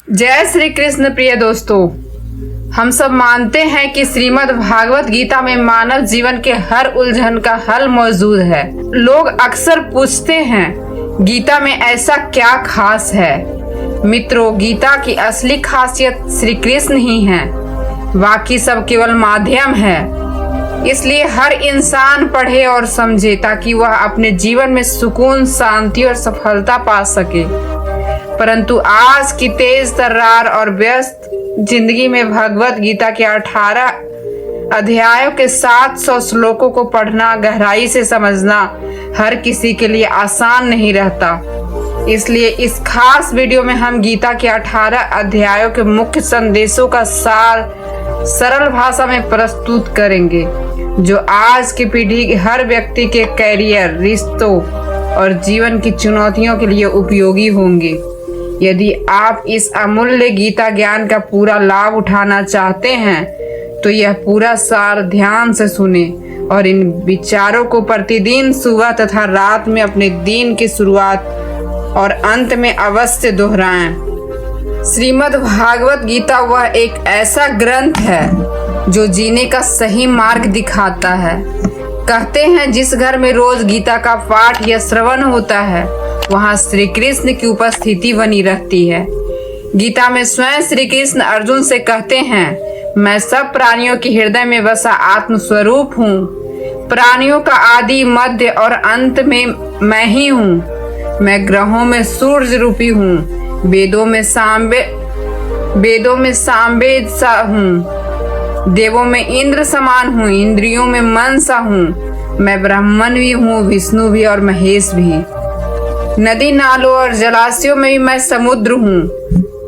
जय श्री कृष्ण। प्रिय दोस्तों, हम सब मानते हैं कि श्रीमद् भागवत गीता में मानव जीवन के हर उलझन का हल मौजूद है। लोग अक्सर पूछते हैं, गीता में ऐसा क्या खास है? मित्रों, गीता की असली खासियत श्री कृष्ण ही है, बाकी सब केवल माध्यम है। इसलिए हर इंसान पढ़े और समझे ताकि वह अपने जीवन में सुकून, शांति और सफलता पा सके। परंतु आज की तेज तर्रार और व्यस्त जिंदगी में भगवत गीता के 18 अध्यायों के 700 श्लोकों को पढ़ना, गहराई से समझना हर किसी के लिए आसान नहीं रहता। इसलिए इस खास वीडियो में हम गीता के 18 अध्यायों के मुख्य संदेशों का सार सरल भाषा में प्रस्तुत करेंगे, जो आज की पीढ़ी के हर व्यक्ति के कैरियर, रिश्तों और जीवन की चुनौतियों के लिए उपयोगी होंगे। यदि आप इस अमूल्य गीता ज्ञान का पूरा लाभ उठाना चाहते हैं तो यह पूरा सार ध्यान से सुने और इन विचारों को प्रतिदिन सुबह तथा रात में अपने दिन की शुरुआत और अंत में अवश्य दोहराएं। श्रीमद् भागवत गीता वह एक ऐसा ग्रंथ है जो जीने का सही मार्ग दिखाता है। कहते हैं, जिस घर में रोज गीता का पाठ या श्रवण होता है वहाँ श्री कृष्ण की उपस्थिति बनी रहती है। गीता में स्वयं श्री कृष्ण अर्जुन से कहते हैं, मैं सब प्राणियों के हृदय में बसा आत्म स्वरूप हूँ। प्राणियों का आदि, मध्य और अंत में मैं ही हूँ। मैं ग्रहों में सूर्य रूपी हूँ, वेदों में सामवेद सा हूँ, देवों में इंद्र समान हूँ, इंद्रियों में मन सा हूँ। मैं ब्राह्मण भी हूँ, विष्णु भी और महेश भी। नदी नालों और जलाशयों में भी मैं समुद्र हूँ,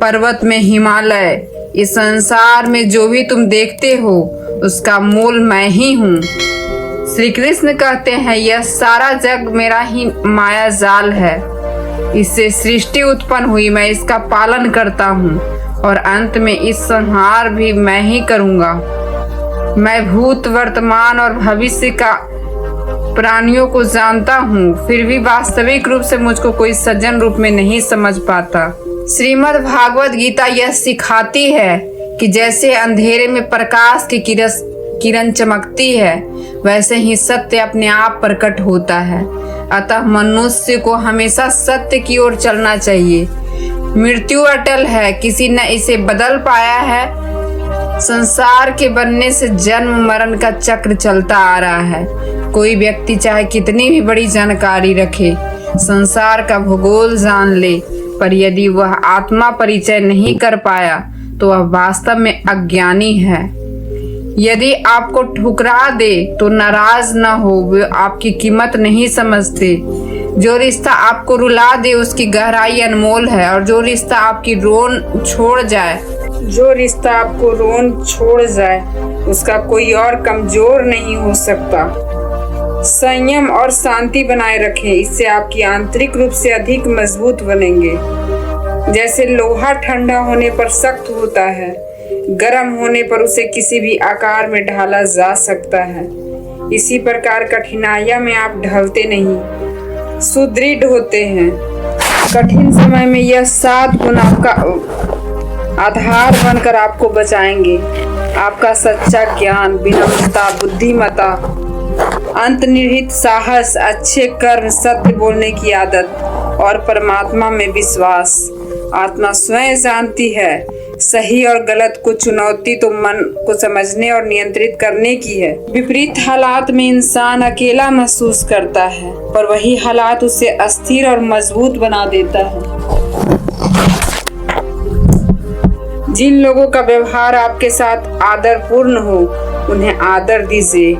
पर्वत में हिमालय। इस संसार में जो भी तुम देखते हो उसका मूल मैं ही हूँ। श्री कृष्ण कहते हैं, यह सारा जग मेरा ही माया जाल है। इससे सृष्टि उत्पन्न हुई, मैं इसका पालन करता हूँ और अंत में इस संहार भी मैं ही करूँगा। मैं भूत, वर्तमान और भविष्य का प्राणियों को जानता हूँ, फिर भी वास्तविक रूप से मुझको कोई सज्जन रूप में नहीं समझ पाता। श्रीमद् भागवत गीता यह सिखाती है कि जैसे अंधेरे में प्रकाश की किरण चमकती है, वैसे ही सत्य अपने आप प्रकट होता है। अतः मनुष्य को हमेशा सत्य की ओर चलना चाहिए। मृत्यु अटल है, किसी न इसे बदल पाया है। संसार के बनने से जन्म मरण का चक्र चलता आ रहा है। कोई व्यक्ति चाहे कितनी भी बड़ी जानकारी रखे, संसार का भूगोल जान ले, पर यदि वह आत्मा परिचय नहीं कर पाया तो वह वास्तव में अज्ञानी है। यदि आपको ठुकरा दे तो नाराज न हो, वे आपकी कीमत नहीं समझते। जो रिश्ता आपको रुला दे उसकी गहराई अनमोल है, और जो रिश्ता आपको रोन छोड़ जाए उसका कोई और कमजोर नहीं हो सकता। संयम और शांति बनाए रखें, इससे आपकी आंतरिक रूप से अधिक मजबूत बनेंगे। जैसे लोहा ठंडा होने पर सख्त होता है, गर्म होने पर उसे किसी भी आकार में ढाला जा सकता है। इसी प्रकार कठिनाइयों में आप ढलते नहीं, सुदृढ़ होते हैं। कठिन समय में यह 7 गुण आपका आधार बनकर आपको बचाएंगे। आपका सच्चा ज्ञान, विनम्रता, बुद्धिमत्ता, अंतर्निहित साहस, अच्छे कर्म, सत्य बोलने की आदत और परमात्मा में विश्वास। आत्मा स्वयं जानती है, सही और गलत को चुनौती तो मन को समझने और नियंत्रित करने की है। विपरीत हालात में इंसान अकेला महसूस करता है, पर वही हालात उसे अस्थिर और मजबूत बना देता है। जिन लोगों का व्यवहार आपके साथ आदरपूर्ण हो, उन्हें आदर दीजिए।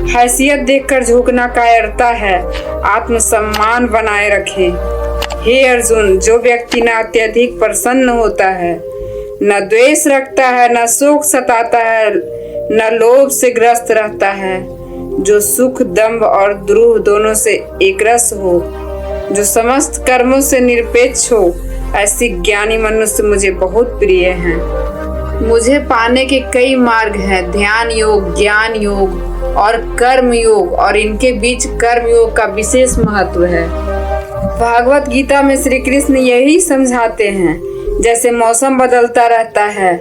हैसियत देखकर झुकना कायरता है, आत्मसम्मान बनाए रखें। हे अर्जुन, जो व्यक्ति न अत्यधिक प्रसन्न होता है, न द्वेष रखता है, न शोक सताता है, न लोभ से ग्रस्त रहता है, जो सुख, दंभ और द्रोह दोनों से एकरस हो, जो समस्त कर्मों से निरपेक्ष हो, ऐसी ज्ञानी मनुष्य मुझे बहुत प्रिय हैं। मुझे पाने के कई मार्ग हैं, ध्यान योग, ज्ञान योग और कर्म योग, और इनके बीच कर्म योग का विशेष महत्व है। भागवत गीता में श्री कृष्ण यही समझाते हैं जैसे मौसम बदलता रहता है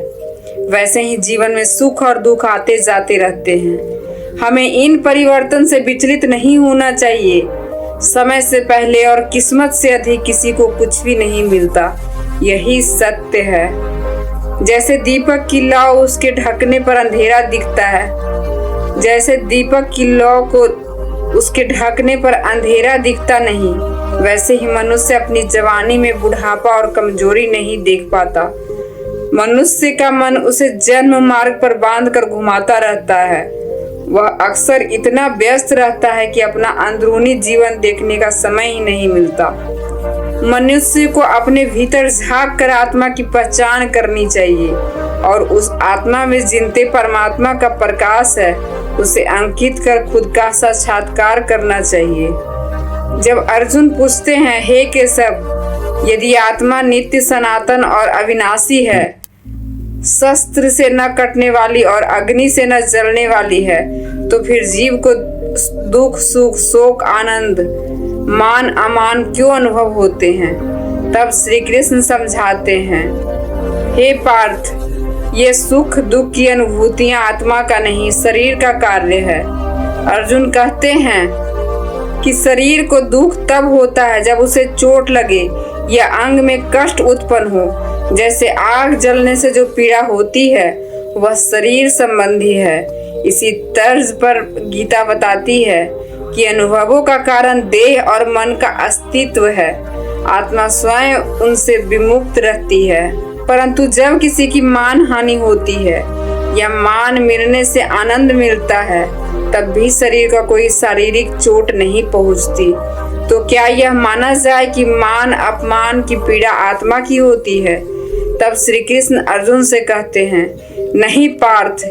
वैसे ही जीवन में सुख और दुख आते जाते रहते हैं। हमें इन परिवर्तन से विचलित नहीं होना चाहिए। समय से पहले और किस्मत से अधिक किसी को कुछ भी नहीं मिलता, यही सत्य है। जैसे दीपक की लौ उसके ढकने पर अंधेरा दिखता है, जैसे दीपक की लौ को उसके ढकने पर अंधेरा दिखता नहीं, वैसे ही मनुष्य अपनी जवानी में बुढ़ापा और कमजोरी नहीं देख पाता। मनुष्य का मन उसे जन्म मार्ग पर बांधकर घुमाता रहता है। वह अक्सर इतना व्यस्त रहता है कि अपना अंदरूनी जीवन देखने का समय ही नहीं मिलता। मनुष्य को अपने भीतर झांक कर आत्मा की पहचान करनी चाहिए और उस आत्मा में जिनते परमात्मा का प्रकाश है उसे अंकित कर खुद का साक्षात्कार करना चाहिए। जब अर्जुन पूछते हैं, हे केशव, यदि आत्मा नित्य सनातन और अविनाशी है, शस्त्र से न कटने वाली और अग्नि से न जलने वाली है, तो फिर जीव को दुख सुख शोक आनंद मान अमान क्यों अनुभव होते हैं? तब श्री कृष्ण समझाते हैं, हे पार्थ, ये सुख दुख की अनुभूतियां आत्मा का नहीं शरीर का कार्य है। अर्जुन कहते हैं कि शरीर को दुख तब होता है जब उसे चोट लगे या अंग में कष्ट उत्पन्न हो। जैसे आग जलने से जो पीड़ा होती है वह शरीर संबंधी है। इसी तर्ज पर गीता बताती है कि अनुभवों का कारण देह और मन का अस्तित्व है। आत्मा स्वयं उनसे विमुक्त रहती है, परंतु जब किसी की मान हानि होती है या मान मिलने से आनंद मिलता है तब भी शरीर का कोई शारीरिक चोट नहीं पहुंचती। तो क्या यह माना जाए कि मान अपमान की पीड़ा आत्मा की होती है? तब श्री कृष्ण अर्जुन से कहते हैं, नहीं पार्थ,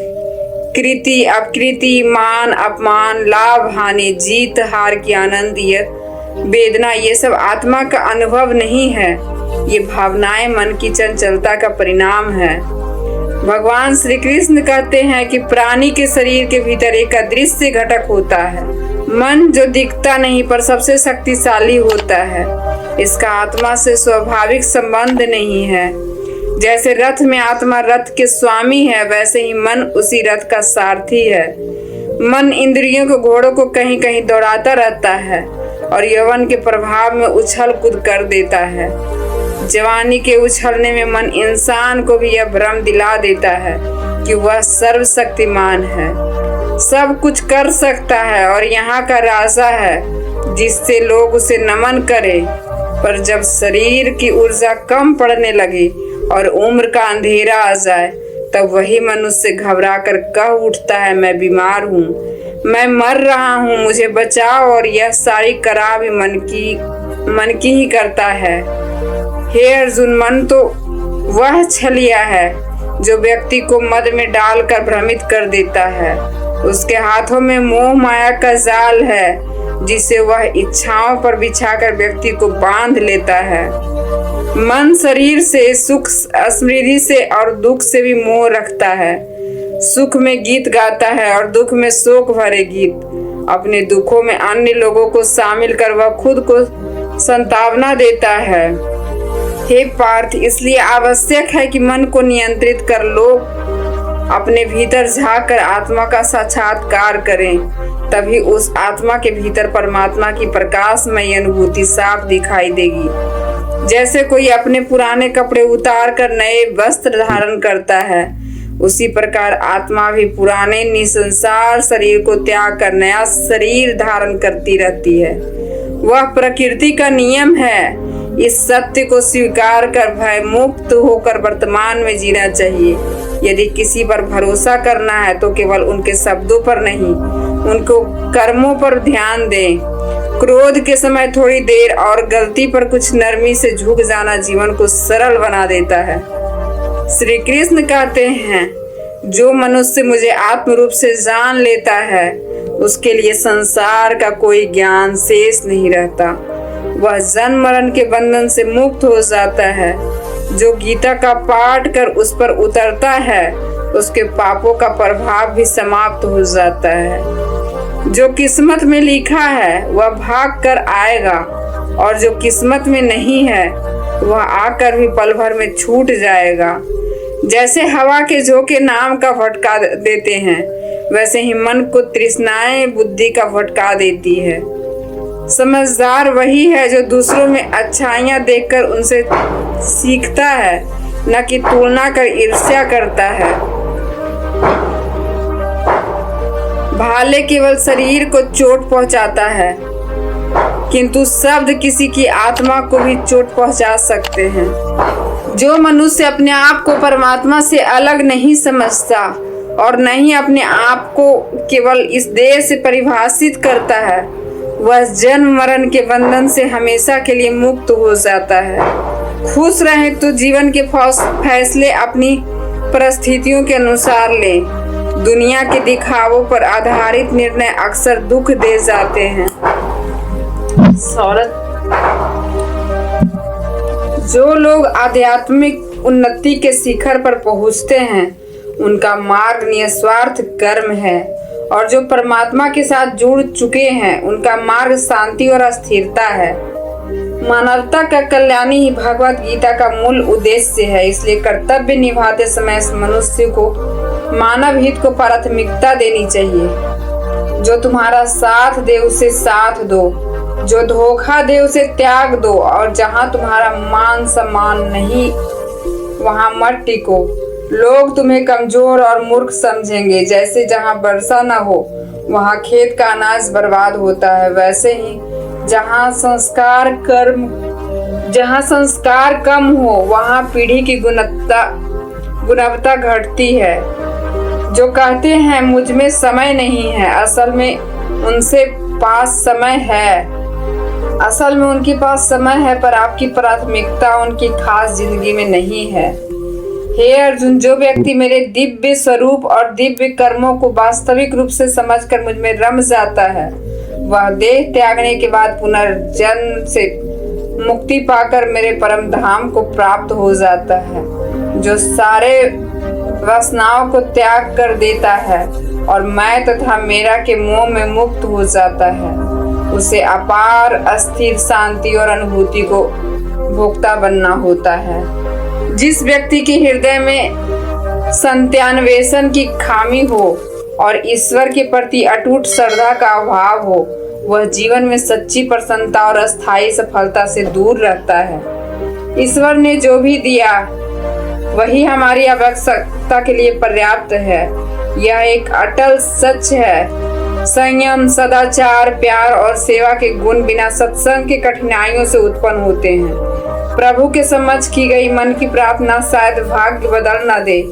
कृति अकृति मान अपमान लाभ हानि जीत हार की आनंद वेदना ये सब आत्मा का अनुभव नहीं है, ये भावनाएं मन की चंचलता का परिणाम है। भगवान श्री कृष्ण कहते हैं कि प्राणी के शरीर के भीतर एक अदृश्य घटक होता है, मन, जो दिखता नहीं पर सबसे शक्तिशाली होता है। इसका आत्मा से स्वाभाविक संबंध नहीं है। जैसे रथ में आत्मा रथ के स्वामी है, वैसे ही मन उसी रथ का सारथी है। मन इंद्रियों को घोड़ों को कहीं कहीं दौड़ाता रहता है और यौवन के प्रभाव में उछल कूद कर देता है। जवानी के उछलने में मन इंसान को भी यह भ्रम दिला देता है कि वह सर्वशक्तिमान है, सब कुछ कर सकता है और यहाँ का राजा है, जिससे लोग उसे नमन करें। पर जब शरीर की ऊर्जा कम पड़ने लगे और उम्र का अंधेरा आ जाए तब वही मनुष्य घबरा कर कह उठता है, मैं बीमार हूँ, मैं मर रहा हूँ, मुझे बचाओ। और यह सारी करा भी मन की ही करता है। हे अर्जुन, मन तो वह छलिया है जो व्यक्ति को मद में डालकर भ्रमित कर देता है। उसके हाथों में मोह माया का जाल है जिसे वह इच्छाओं पर बिछाकर व्यक्ति को बांध लेता है। मन शरीर से, सुख समृद्धि से और दुख से भी मोह रखता है। सुख में गीत गाता है और दुख में शोक भरे गीत। अपने दुखों में अन्य लोगों को शामिल कर वह खुद को संतावना देता है। हे पार्थ, इसलिए आवश्यक है कि मन को नियंत्रित कर लोग अपने भीतर झांक कर आत्मा का साक्षात्कार करें, तभी उस आत्मा के भीतर परमात्मा की प्रकाशमय अनुभूति साफ दिखाई देगी। जैसे कोई अपने पुराने कपड़े उतार कर नए वस्त्र धारण करता है, उसी प्रकार आत्मा भी पुराने निसंसार शरीर को त्याग कर नया शरीर धारण करती रहती है। वह प्रकृति का नियम है। इस सत्य को स्वीकार कर भय मुक्त होकर वर्तमान में जीना चाहिए। यदि किसी पर भरोसा करना है तो केवल उनके शब्दों पर नहीं, उनको कर्मों पर ध्यान दें। क्रोध के समय थोड़ी देर और गलती पर कुछ नरमी से झुक जाना जीवन को सरल बना देता है। श्री कृष्ण कहते हैं, जो मनुष्य मुझे आत्म रूप से जान लेता है उसके लिए संसार का कोई ज्ञान शेष नहीं रहता। वह जन्म मरण के बंधन से मुक्त हो जाता है। जो गीता का पाठ कर उस पर उतरता है उसके पापों का प्रभाव भी समाप्त हो जाता है। जो किस्मत में लिखा है वह भाग कर आएगा और जो किस्मत में नहीं है वह आकर भी पल भर में छूट जाएगा। जैसे हवा के झोंके नाम का भटका देते हैं, वैसे ही मन को तृष्णाएं बुद्धि का भटका देती है। समझदार वही है जो दूसरों में अच्छाइयां देखकर उनसे सीखता है, न कि तुलना कर ईर्ष्या करता है। भाले केवल शरीर को चोट पहुंचाता है, किंतु शब्द किसी की आत्मा को भी चोट पहुंचा सकते हैं। जो मनुष्य अपने आप को परमात्मा से अलग नहीं समझता और नहीं अपने आप को केवल इस देह से परिभाषित करता है, वह जन्म मरण के बंधन से हमेशा के लिए मुक्त हो जाता है। खुश रहे तो जीवन के फैसले अपनी परिस्थितियों के अनुसार ले। दुनिया के दिखावों पर आधारित निर्णय अक्सर दुख दे जाते हैं। जो लोग आध्यात्मिक उन्नति के शिखर पर पहुंचते हैं, उनका मार्ग निस्वार्थ कर्म है, और जो परमात्मा के साथ जुड़ चुके हैं, उनका मार्ग शांति और स्थिरता है। मानवता का कल्याणी ही भगवत गीता का मूल उद्देश्य है। इसलिए कर्तव्य निभाते समय मनुष्य को मानव हित को प्राथमिकता देनी चाहिए। जो तुम्हारा साथ दे उसे साथ दो, जो धोखा दे उसे त्याग दो, और जहाँ तुम्हारा मान सम्मान नहीं वहाँ मत टिको। लोग तुम्हें कमजोर और मूर्ख समझेंगे। जैसे जहाँ वर्षा न हो वहाँ खेत का अनाज बर्बाद होता है, वैसे ही जहाँ संस्कार कम हो वहाँ पीढ़ी की गुणवत्ता घटती है। जो कहते हैं मुझ में समय नहीं है, असल में उनके पास समय है, पर आपकी प्राथमिकता उनकी खास जिंदगी में नहीं है। हे अर्जुन, जो व्यक्ति मेरे दिव्य स्वरूप और दिव्य कर्मों को वास्तविक रूप से समझकर मुझ में रम जाता है, वह देह त्यागने के बाद पुनर्जन्म से मुक्ति पाकर मेरे परम धाम को प्राप्त हो जाता है। जो सारे वासनाओं को त्याग कर देता है और मैं तथा मेरा के मोह में मुक्त हो जाता है, उसे अपार अस्थिर शांति और अनुभूति को भोक्ता बनना होता है। जिस व्यक्ति के हृदय में सत्यान्वेषण की खामी हो और ईश्वर के प्रति अटूट श्रद्धा का अभाव हो, वह जीवन में सच्ची प्रसन्नता और अस्थायी सफलता से दूर रहता है। ईश्वर ने जो भी दिया वही हमारी आवश्यकता के लिए पर्याप्त है। यह एक अटल सच है। संयम, सदाचार, प्यार और सेवा के गुण बिना सत्संग की कठिनाइयों से उत्पन्न होते हैं। प्रभु के समक्ष की गई मन की प्रार्थना शायद भाग्य बदल न दे,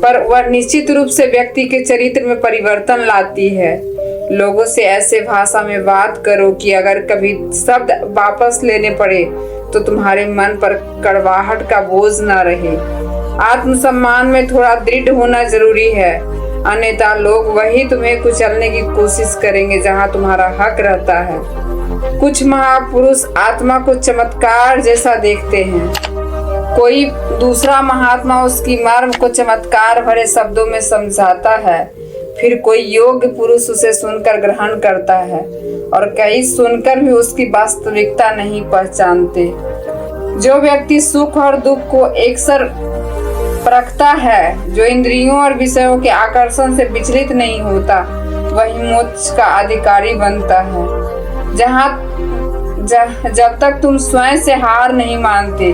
पर वह निश्चित रूप से व्यक्ति के चरित्र में परिवर्तन लाती है। लोगों से ऐसे भाषा में बात करो कि अगर कभी शब्द वापस लेने पड़े तो तुम्हारे मन पर कड़वाहट का बोझ न रहे। आत्मसम्मान में थोड़ा दृढ़ होना जरूरी है, अन्यथा लोग वही तुम्हें कुचलने की कोशिश करेंगे जहां तुम्हारा हक रहता है। कुछ महापुरुष आत्मा को चमत्कार जैसा देखते हैं, कोई दूसरा महात्मा उसकी मर्म को चमत्कार भरे शब्दों में समझाता है, फिर कोई योग्य पुरुष उसे सुनकर ग्रहण करता है और कई सुनकर भी उसकी वास्तविकता नहीं पहचानते। जो व्यक्ति सुख और दुख को एकसर परखता है, जो इंद्रियों और विषयों के आकर्षण से विचलित नहीं होता, वही मोक्ष का अधिकारी बनता है। जब तक तुम स्वयं से हार नहीं मानते,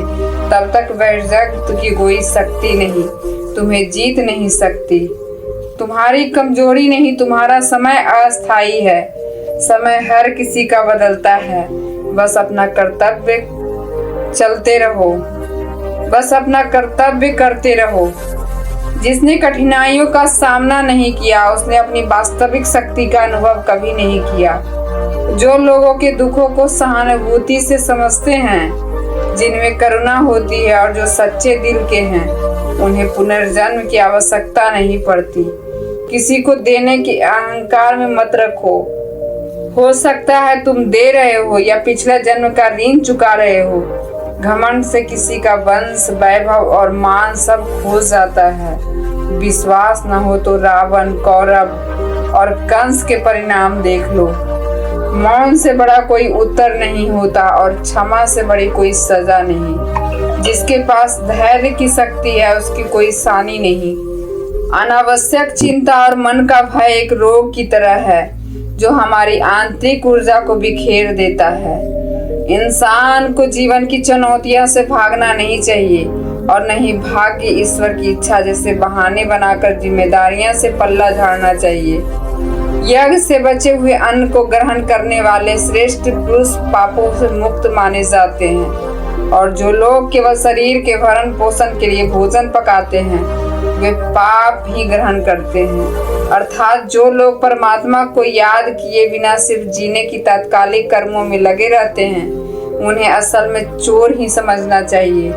तब तक वैजगत की कोई शक्ति नहीं तुम्हें जीत नहीं सकती। तुम्हारी कमजोरी नहीं, तुम्हारा समय अस्थायी है। समय हर किसी का बदलता है। बस अपना कर्तव्य करते रहो। जिसने कठिनाइयों का सामना नहीं किया, उसने अपनी वास्तविक शक्ति का अनुभव कभी नहीं किया। जो लोगों के दुखों को सहानुभूति से समझते हैं, जिनमें करुणा होती है और जो सच्चे दिल के हैं, उन्हें पुनर्जन्म की आवश्यकता नहीं पड़ती। किसी को देने के अहंकार में मत रखो। हो सकता है तुम दे रहे हो या पिछला जन्म का ऋण चुका रहे हो। घमंड से किसी का वंश, वैभव और मान सब खो जाता है। विश्वास न हो तो रावण, कौरव और कंस के परिणाम देख लो। मौन से बड़ा कोई उत्तर नहीं होता और क्षमा से बड़ी कोई सजा नहीं। जिसके पास धैर्य की शक्ति है उसकी कोई सानी नहीं। अनावश्यक चिंता और मन का भय एक रोग की तरह है जो हमारी आंतरिक ऊर्जा को बिखेर देता है। इंसान को जीवन की चुनौतियों से भागना नहीं चाहिए और न ही भाग्य ईश्वर की इच्छा जैसे बहाने बनाकर जिम्मेदारियां से पल्ला झाड़ना चाहिए। यज्ञ से बचे हुए अन्न को ग्रहण करने वाले श्रेष्ठ पुरुष पापों से मुक्त माने जाते हैं और जो लोग केवल शरीर के भरण पोषण के लिए भोजन पकाते हैं वे पाप ही ग्रहण करते हैं। अर्थात जो लोग परमात्मा को याद किए बिना सिर्फ जीने की तात्कालिक कर्मों में लगे रहते हैं उन्हें असल में चोर ही समझना चाहिए।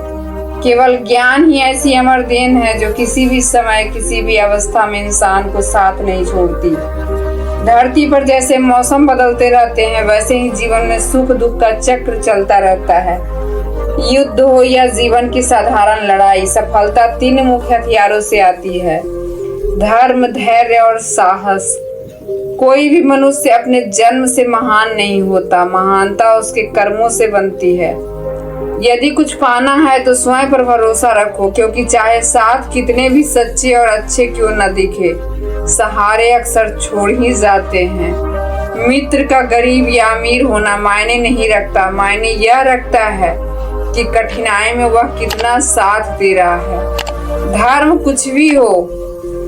केवल ज्ञान ही ऐसी अमर देन है जो किसी भी समय किसी भी अवस्था में इंसान को साथ नहीं छोड़ती। धरती पर जैसे मौसम बदलते रहते हैं वैसे ही जीवन में सुख दुख का चक्र चलता रहता है। युद्ध हो या जीवन की साधारण लड़ाई, सफलता 3 मुख्य हथियारों से आती है: धर्म, धैर्य और साहस। कोई भी मनुष्य अपने जन्म से महान नहीं होता, महानता उसके कर्मों से बनती है। यदि कुछ पाना है तो स्वयं पर भरोसा रखो, क्योंकि चाहे साथ कितने भी सच्चे और अच्छे क्यों न दिखे, सहारे अक्सर छोड़ ही जाते हैं। मित्र का गरीब या अमीर होना मायने नहीं रखता, मायने यह रखता है कि कठिनाई में वह कितना साथ दे रहा है। धर्म कुछ भी हो,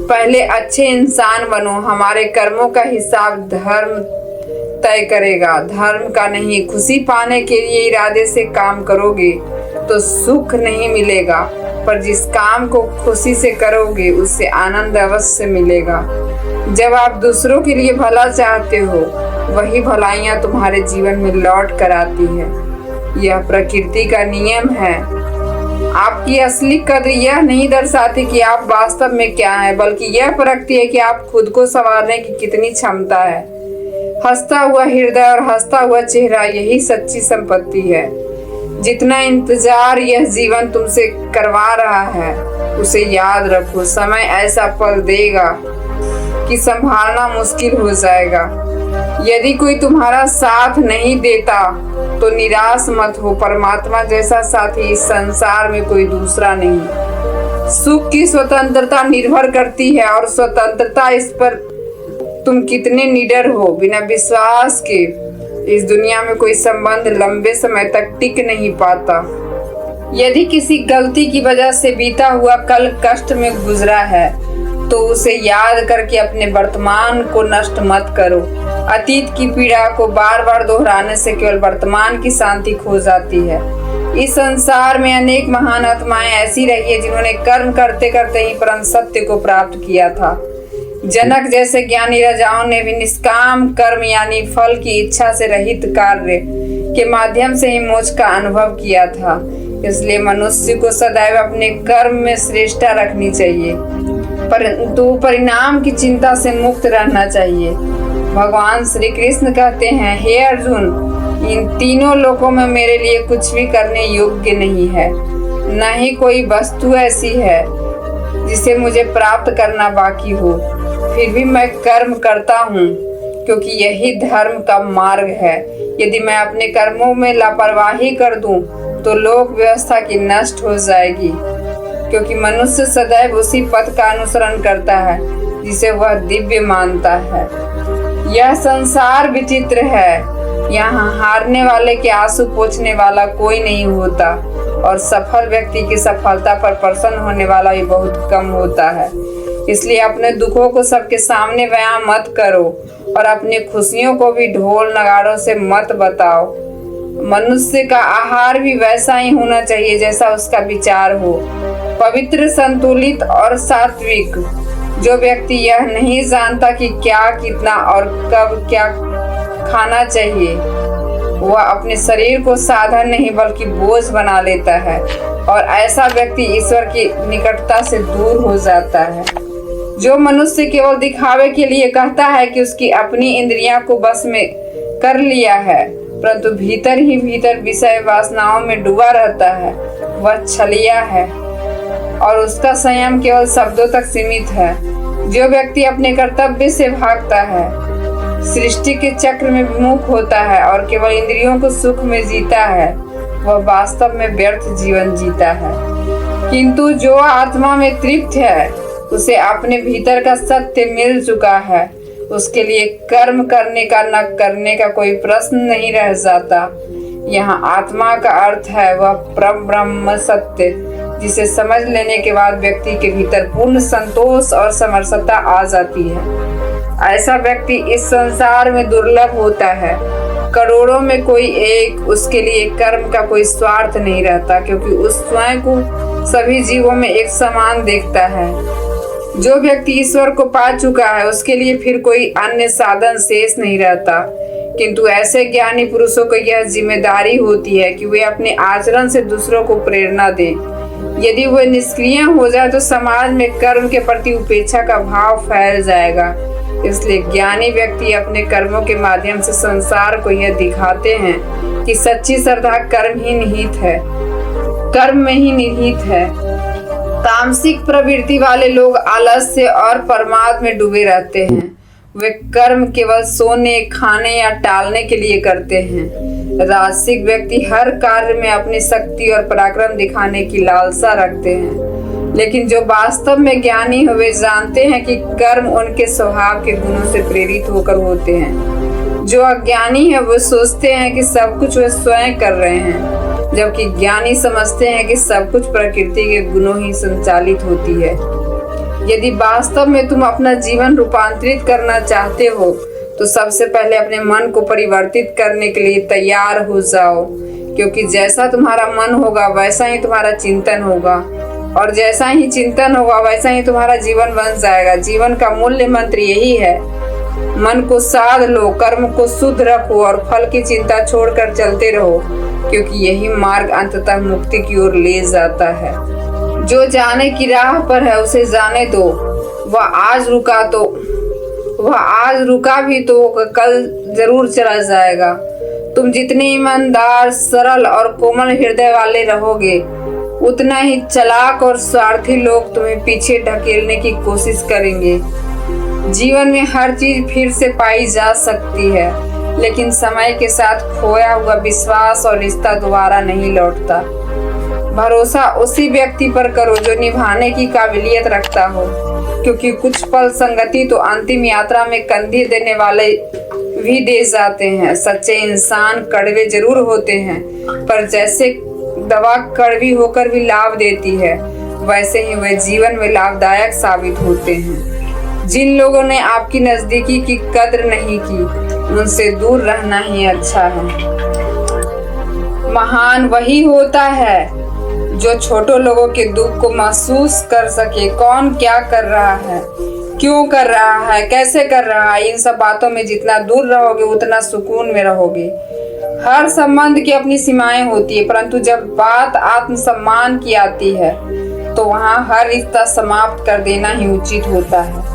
पहले अच्छे इंसान बनो। हमारे कर्मों का हिसाब धर्म तय करेगा, धर्म का नहीं। खुशी पाने के लिए इरादे से काम करोगे तो सुख नहीं मिलेगा, पर जिस काम को खुशी से करोगे उससे आनंद अवश्य मिलेगा। जब आप दूसरों के लिए भला चाहते हो वही भलाइयाँ तुम्हारे जीवन में लौट कर आती है। यह प्रकृति का नियम है। आपकी असली कद्र यह नहीं दर्शाती कि आप वास्तव में क्या हैं, बल्कि यह परखती है कि आप खुद को संवारने की कितनी क्षमता है। हंसता हुआ हृदय और हंसता हुआ चेहरा यही सच्ची संपत्ति है। जितना इंतजार यह जीवन तुमसे करवा रहा है उसे याद रखो। समय ऐसा पल देगा कि संभालना मुश्किल हो जाएगा। यदि कोई तुम्हारा साथ नहीं देता तो निराश मत हो। परमात्मा जैसा साथी इस संसार में कोई दूसरा नहीं। सुख की स्वतंत्रता निर्भर करती है और स्वतंत्रता इस पर तुम कितने निडर हो। बिना विश्वास के इस दुनिया में कोई संबंध लंबे समय तक टिक नहीं पाता। यदि किसी गलती की वजह से बीता हुआ कल कष्ट में गुजरा है तो उसे याद करके अपने वर्तमान को नष्ट मत करो। अतीत की पीड़ा को बार बार दोहराने से केवल वर्तमान की शांति खो जाती है। इस संसार में अनेक महान आत्माएं ऐसी रही है जिन्होंने कर्म करते करते ही परम सत्य को प्राप्त किया था। जनक जैसे ज्ञानी राजाओं ने भी निष्काम कर्म यानी फल की इच्छा से रहित कार्य के माध्यम से ही मोक्ष का अनुभव किया था। इसलिए मनुष्य को सदैव अपने कर्म में श्रेष्ठता रखनी चाहिए, परंतु परिणाम की चिंता से मुक्त रहना चाहिए। भगवान श्री कृष्ण कहते हैं, हे अर्जुन, इन तीनों लोकों में मेरे लिए कुछ भी करने योग्य नहीं है। न ही कोई वस्तु ऐसी है जिसे मुझे प्राप्त करना बाकी हो। फिर भी मैं कर्म करता हूँ क्योंकि यही धर्म का मार्ग है। यदि मैं अपने कर्मों में लापरवाही कर दूं तो लोक व्यवस्था की नष्ट हो जाएगी, क्योंकि मनुष्य सदैव उसी पथ का अनुसरण करता है जिसे वह दिव्य मानता है। यह संसार विचित्र है। यहाँ हारने वाले के आंसू पोंछने वाला कोई नहीं होता और सफल व्यक्ति की सफलता पर प्रसन्न होने वाला भी बहुत कम होता है। इसलिए अपने दुखों को सबके सामने बयां मत करो और अपनी खुशियों को भी ढोल नगाड़ों से मत बताओ। मनुष्य का आहार भी वैसा ही होना चाहिए जैसा उसका विचार हो, पवित्र, संतुलित और सात्विक। जो व्यक्ति यह नहीं जानता कि क्या, कितना और कब क्या खाना चाहिए, वह अपने शरीर को साधन नहीं बल्कि बोझ बना लेता है और ऐसा व्यक्ति ईश्वर की निकटता से दूर हो जाता है। जो मनुष्य केवल दिखावे के लिए कहता है कि उसकी अपनी इंद्रियां को बस में कर लिया है, परंतु भीतर ही भीतर विषय वासनाओं में डूबा रहता है, वह छलिया है और उसका संयम केवल शब्दों तक सीमित है। जो व्यक्ति अपने कर्तव्य से भागता है, सृष्टि के चक्र में विमुख होता है और केवल इंद्रियों को सुख में जीता है, वह वास्तव में व्यर्थ जीवन जीता है। किंतु जो आत्मा में तृप्त है, उसे अपने भीतर का सत्य मिल चुका है, उसके लिए कर्म करने का न करने का कोई प्रश्न नहीं रह जाता। यहाँ आत्मा का अर्थ है वह परम ब्रह्म सत्य, जिसे समझ लेने के बाद व्यक्ति के भीतर पूर्ण संतोष और समरसता आ जाती है। ऐसा व्यक्ति इस संसार में दुर्लभ होता है। करोड़ों में कोई एक, उसके लिए कर्म का कोई स्वार्थ नहीं रहता, क्योंकि उस स्वयं को सभी जीवों में एक समान देखता है। जो व्यक्ति ईश्वर को पा चुका है, उसके लिए फिर कोई अन्य साधन शेष नहीं रहता। किंतु ऐसे ज्ञानी पुरुषों को यह जिम्मेदारी होती है कि वे अपने आचरण से दूसरों को प्रेरणा दें। यदि वे निष्क्रिय हो जाए तो समाज में कर्म के प्रति उपेक्षा का भाव फैल जाएगा। इसलिए ज्ञानी व्यक्ति अपने कर्मों के माध्यम से संसार को यह दिखाते हैं कि सच्ची श्रद्धा कर्म में ही निहित है। तामसिक प्रवृत्ति वाले लोग आलस्य और प्रमाद में डूबे रहते हैं। वे कर्म केवल सोने, खाने या टालने के लिए करते हैं। राजसिक व्यक्ति हर कार्य में अपनी शक्ति और पराक्रम दिखाने की लालसा रखते हैं। लेकिन जो वास्तव में ज्ञानी हैं, वे जानते हैं कि कर्म उनके स्वभाव के गुणों से प्रेरित होकर होते हैं। जो अज्ञानी है वो सोचते हैं कि सब कुछ वे स्वयं कर रहे हैं, जबकि ज्ञानी समझते हैं कि सब कुछ प्रकृति के गुणों ही संचालित होती है। यदि वास्तव में तुम अपना जीवन रूपांतरित करना चाहते हो तो सबसे पहले अपने मन को परिवर्तित करने के लिए तैयार हो जाओ, क्योंकि जैसा तुम्हारा मन होगा वैसा ही तुम्हारा चिंतन होगा, और जैसा ही चिंतन होगा वैसा ही तुम्हारा जीवन बन जाएगा। जीवन का मूल्य मंत्र यही है, मन को साध लो, कर्म को शुद्ध रखो और फल की चिंता छोड़कर चलते रहो, क्योंकि यही मार्ग अंततः मुक्ति की ओर ले जाता है। जो जाने की राह पर है उसे जाने दो। वह आज रुका भी तो कल जरूर चला जाएगा। तुम जितने ईमानदार, सरल और कोमल हृदय वाले रहोगे, उतना ही चालाक और स्वार्थी लोग तुम्हें पीछे ढकेलने की कोशिश करेंगे। जीवन में हर चीज फिर से पाई जा सकती है, लेकिन समय के साथ खोया हुआ विश्वास और रिश्ता दोबारा नहीं लौटता। भरोसा उसी व्यक्ति पर करो जो निभाने की काबिलियत रखता हो, क्योंकि कुछ पल संगति तो अंतिम यात्रा में कंधे देने वाले भी दे जाते हैं। सच्चे इंसान कड़वे जरूर होते हैं, पर जैसे दवा कड़वी होकर भी लाभ देती है, वैसे ही वे जीवन में लाभदायक साबित होते हैं। जिन लोगों ने आपकी नजदीकी की कद्र नहीं की, उनसे दूर रहना ही अच्छा है। महान वही होता है जो छोटों लोगों के दुख को महसूस कर सके। कौन क्या कर रहा है, क्यों कर रहा है, कैसे कर रहा है, इन सब बातों में जितना दूर रहोगे उतना सुकून में रहोगे। हर संबंध की अपनी सीमाएं होती है, परंतु जब बात आत्मसम्मान की आती है तो वहाँ हर रिश्ता समाप्त कर देना ही उचित होता है।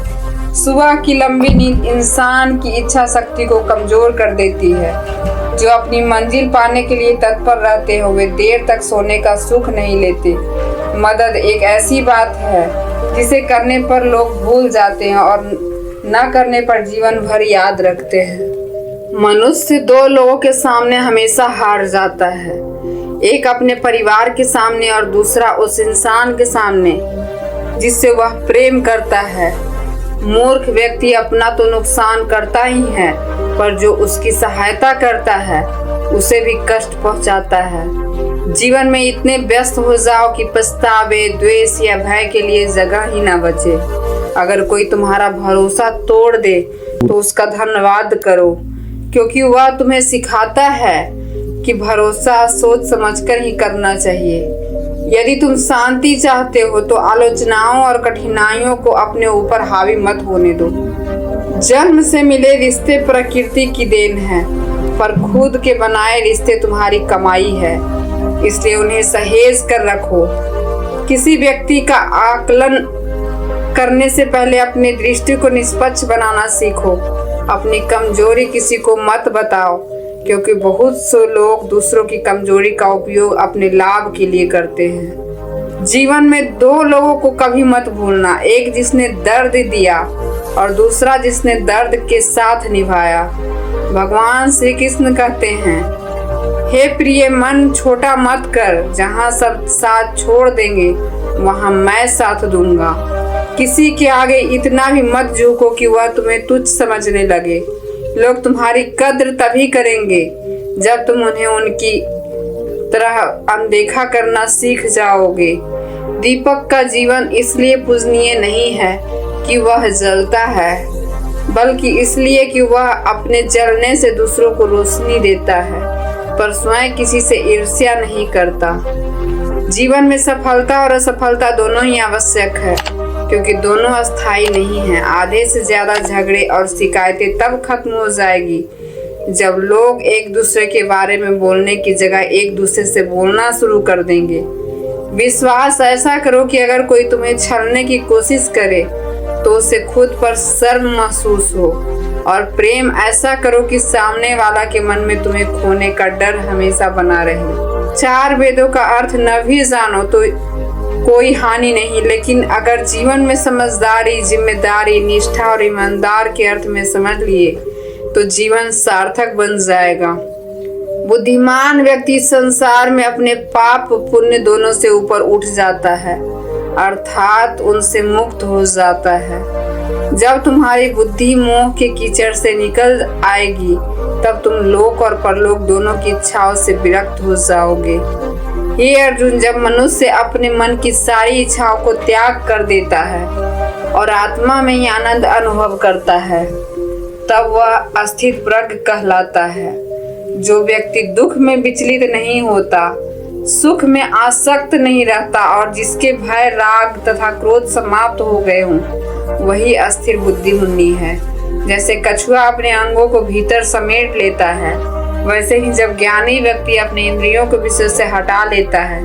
सुबह की लंबी नींद इंसान की इच्छा शक्ति को कमजोर कर देती है। जो अपनी मंजिल पाने के लिए तत्पर रहते हो वे देर तक सोने का सुख नहीं लेते। मदद एक ऐसी बात है जिसे करने पर लोग भूल जाते हैं और न करने पर जीवन भर याद रखते हैं। मनुष्य दो लोगों के सामने हमेशा हार जाता है, एक अपने परिवार के सामने और दूसरा उस इंसान के सामने जिससे वह प्रेम करता है। मूर्ख व्यक्ति अपना तो नुकसान करता ही है, पर जो उसकी सहायता करता है उसे भी कष्ट पहुंचाता है। जीवन में इतने व्यस्त हो जाओ कि पछतावे, द्वेष या भय के लिए जगह ही ना बचे। अगर कोई तुम्हारा भरोसा तोड़ दे तो उसका धन्यवाद करो, क्योंकि वह तुम्हें सिखाता है कि भरोसा सोच समझकर ही करना चाहिए। यदि तुम शांति चाहते हो तो आलोचनाओं और कठिनाइयों को अपने ऊपर हावी मत होने दो। जन्म से मिले रिश्ते प्रकृति की देन है, पर खुद के बनाए रिश्ते तुम्हारी कमाई है, इसलिए उन्हें सहेज कर रखो। किसी व्यक्ति का आकलन करने से पहले अपनी दृष्टि को निष्पक्ष बनाना सीखो। अपनी कमजोरी किसी को मत बताओ, क्योंकि बहुत से लोग दूसरों की कमजोरी का उपयोग अपने लाभ के लिए करते हैं। जीवन में दो लोगों को कभी मत भूलना, एक जिसने दर्द दिया और दूसरा जिसने दर्द के साथ निभाया। भगवान श्री कृष्ण कहते हैं, हे प्रिय मन छोटा मत कर, जहाँ सब साथ छोड़ देंगे वहाँ मैं साथ दूंगा। किसी के आगे इतना भी मत झुको कि वह तुम्हें तुच्छ समझने लगे। लोग तुम्हारी कद्र तभी करेंगे जब तुम उन्हें उनकी तरह अनदेखा करना सीख जाओगे। दीपक का जीवन इसलिए पूजनीय नहीं है कि वह जलता है, बल्कि इसलिए कि वह अपने जलने से दूसरों को रोशनी देता है, पर स्वयं किसी से ईर्ष्या नहीं करता। जीवन में सफलता और असफलता दोनों ही आवश्यक है, क्योंकि दोनों अस्थायी नहीं हैं। आधे से ज्यादा झगड़े और शिकायतें तब खत्म हो जाएगी जब लोग एक दूसरे के बारे में बोलने की जगह एक दूसरे से बोलना शुरू कर देंगे। विश्वास ऐसा करो कि अगर कोई तुम्हें छलने की कोशिश करे तो उसे खुद पर शर्म महसूस हो, और प्रेम ऐसा करो कि सामने वाला के मन में तुम्हें खोने का डर हमेशा बना रहे। चार वेदों का अर्थ न भी जानो तो कोई हानि नहीं, लेकिन अगर जीवन में समझदारी, जिम्मेदारी, निष्ठा और ईमानदार के अर्थ में समझ लिए तो जीवन सार्थक बन जाएगा। बुद्धिमान व्यक्ति संसार में अपने पाप पुण्य दोनों से ऊपर उठ जाता है, अर्थात उनसे मुक्त हो जाता है। जब तुम्हारी बुद्धि मोह के कीचड़ से निकल आएगी तब तुम लोक और परलोक दोनों की इच्छाओं से विरक्त हो जाओगे। हे अर्जुन, जब मनुष्य अपने मन की सारी इच्छाओं को त्याग कर देता है और आत्मा में ही आनंद अनुभव करता है तब वह अस्थित प्रज्ञ कहलाता है। जो व्यक्ति दुख में विचलित नहीं होता, सुख में आसक्त नहीं रहता और जिसके भय, राग तथा क्रोध समाप्त हो गए हों, वही अस्थिर बुद्धि मुन्नी है। जैसे कछुआ अपने अंगों को भीतर समेट लेता है, वैसे ही जब ज्ञानी व्यक्ति अपने इंद्रियों को विषय से हटा लेता है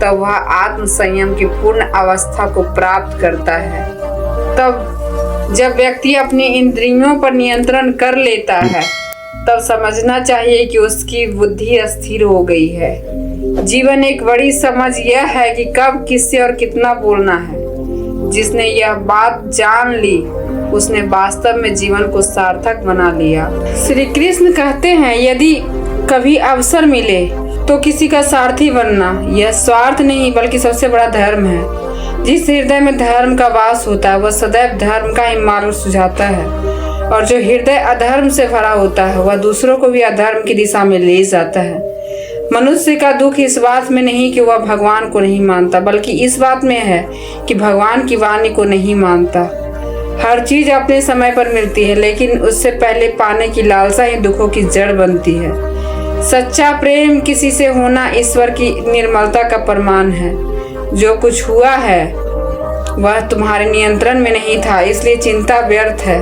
तब वह आत्म संयम की पूर्ण अवस्था को प्राप्त करता है। तब जब व्यक्ति अपनी इंद्रियों पर नियंत्रण कर लेता है तब समझना चाहिए कि उसकी बुद्धि स्थिर हो गई है। जीवन एक बड़ी समझ यह है कि कब, किससे और कितना बोलना है। जिसने यह बात जान ली उसने वास्तव में जीवन को सार्थक बना लिया। श्री कृष्ण कहते हैं, यदि कभी अवसर मिले तो किसी का सारथी बनना यह स्वार्थ नहीं बल्कि सबसे बड़ा धर्म है। जिस हृदय में धर्म का वास होता है वह सदैव धर्म का ही मार्ग सुझाता है, और जो हृदय अधर्म से भरा होता है वह दूसरों को भी अधर्म की दिशा में ले जाता है। मनुष्य का दुख इस बात में नहीं कि वह भगवान को नहीं मानता, बल्कि इस बात में है कि भगवान की वाणी को नहीं मानता। हर चीज अपने समय पर मिलती है, लेकिन उससे पहले पाने की लालसा ही दुखों की जड़ बनती है। सच्चा प्रेम किसी से होना ईश्वर की निर्मलता का प्रमाण है। जो कुछ हुआ है वह तुम्हारे नियंत्रण में नहीं था, इसलिए चिंता व्यर्थ है।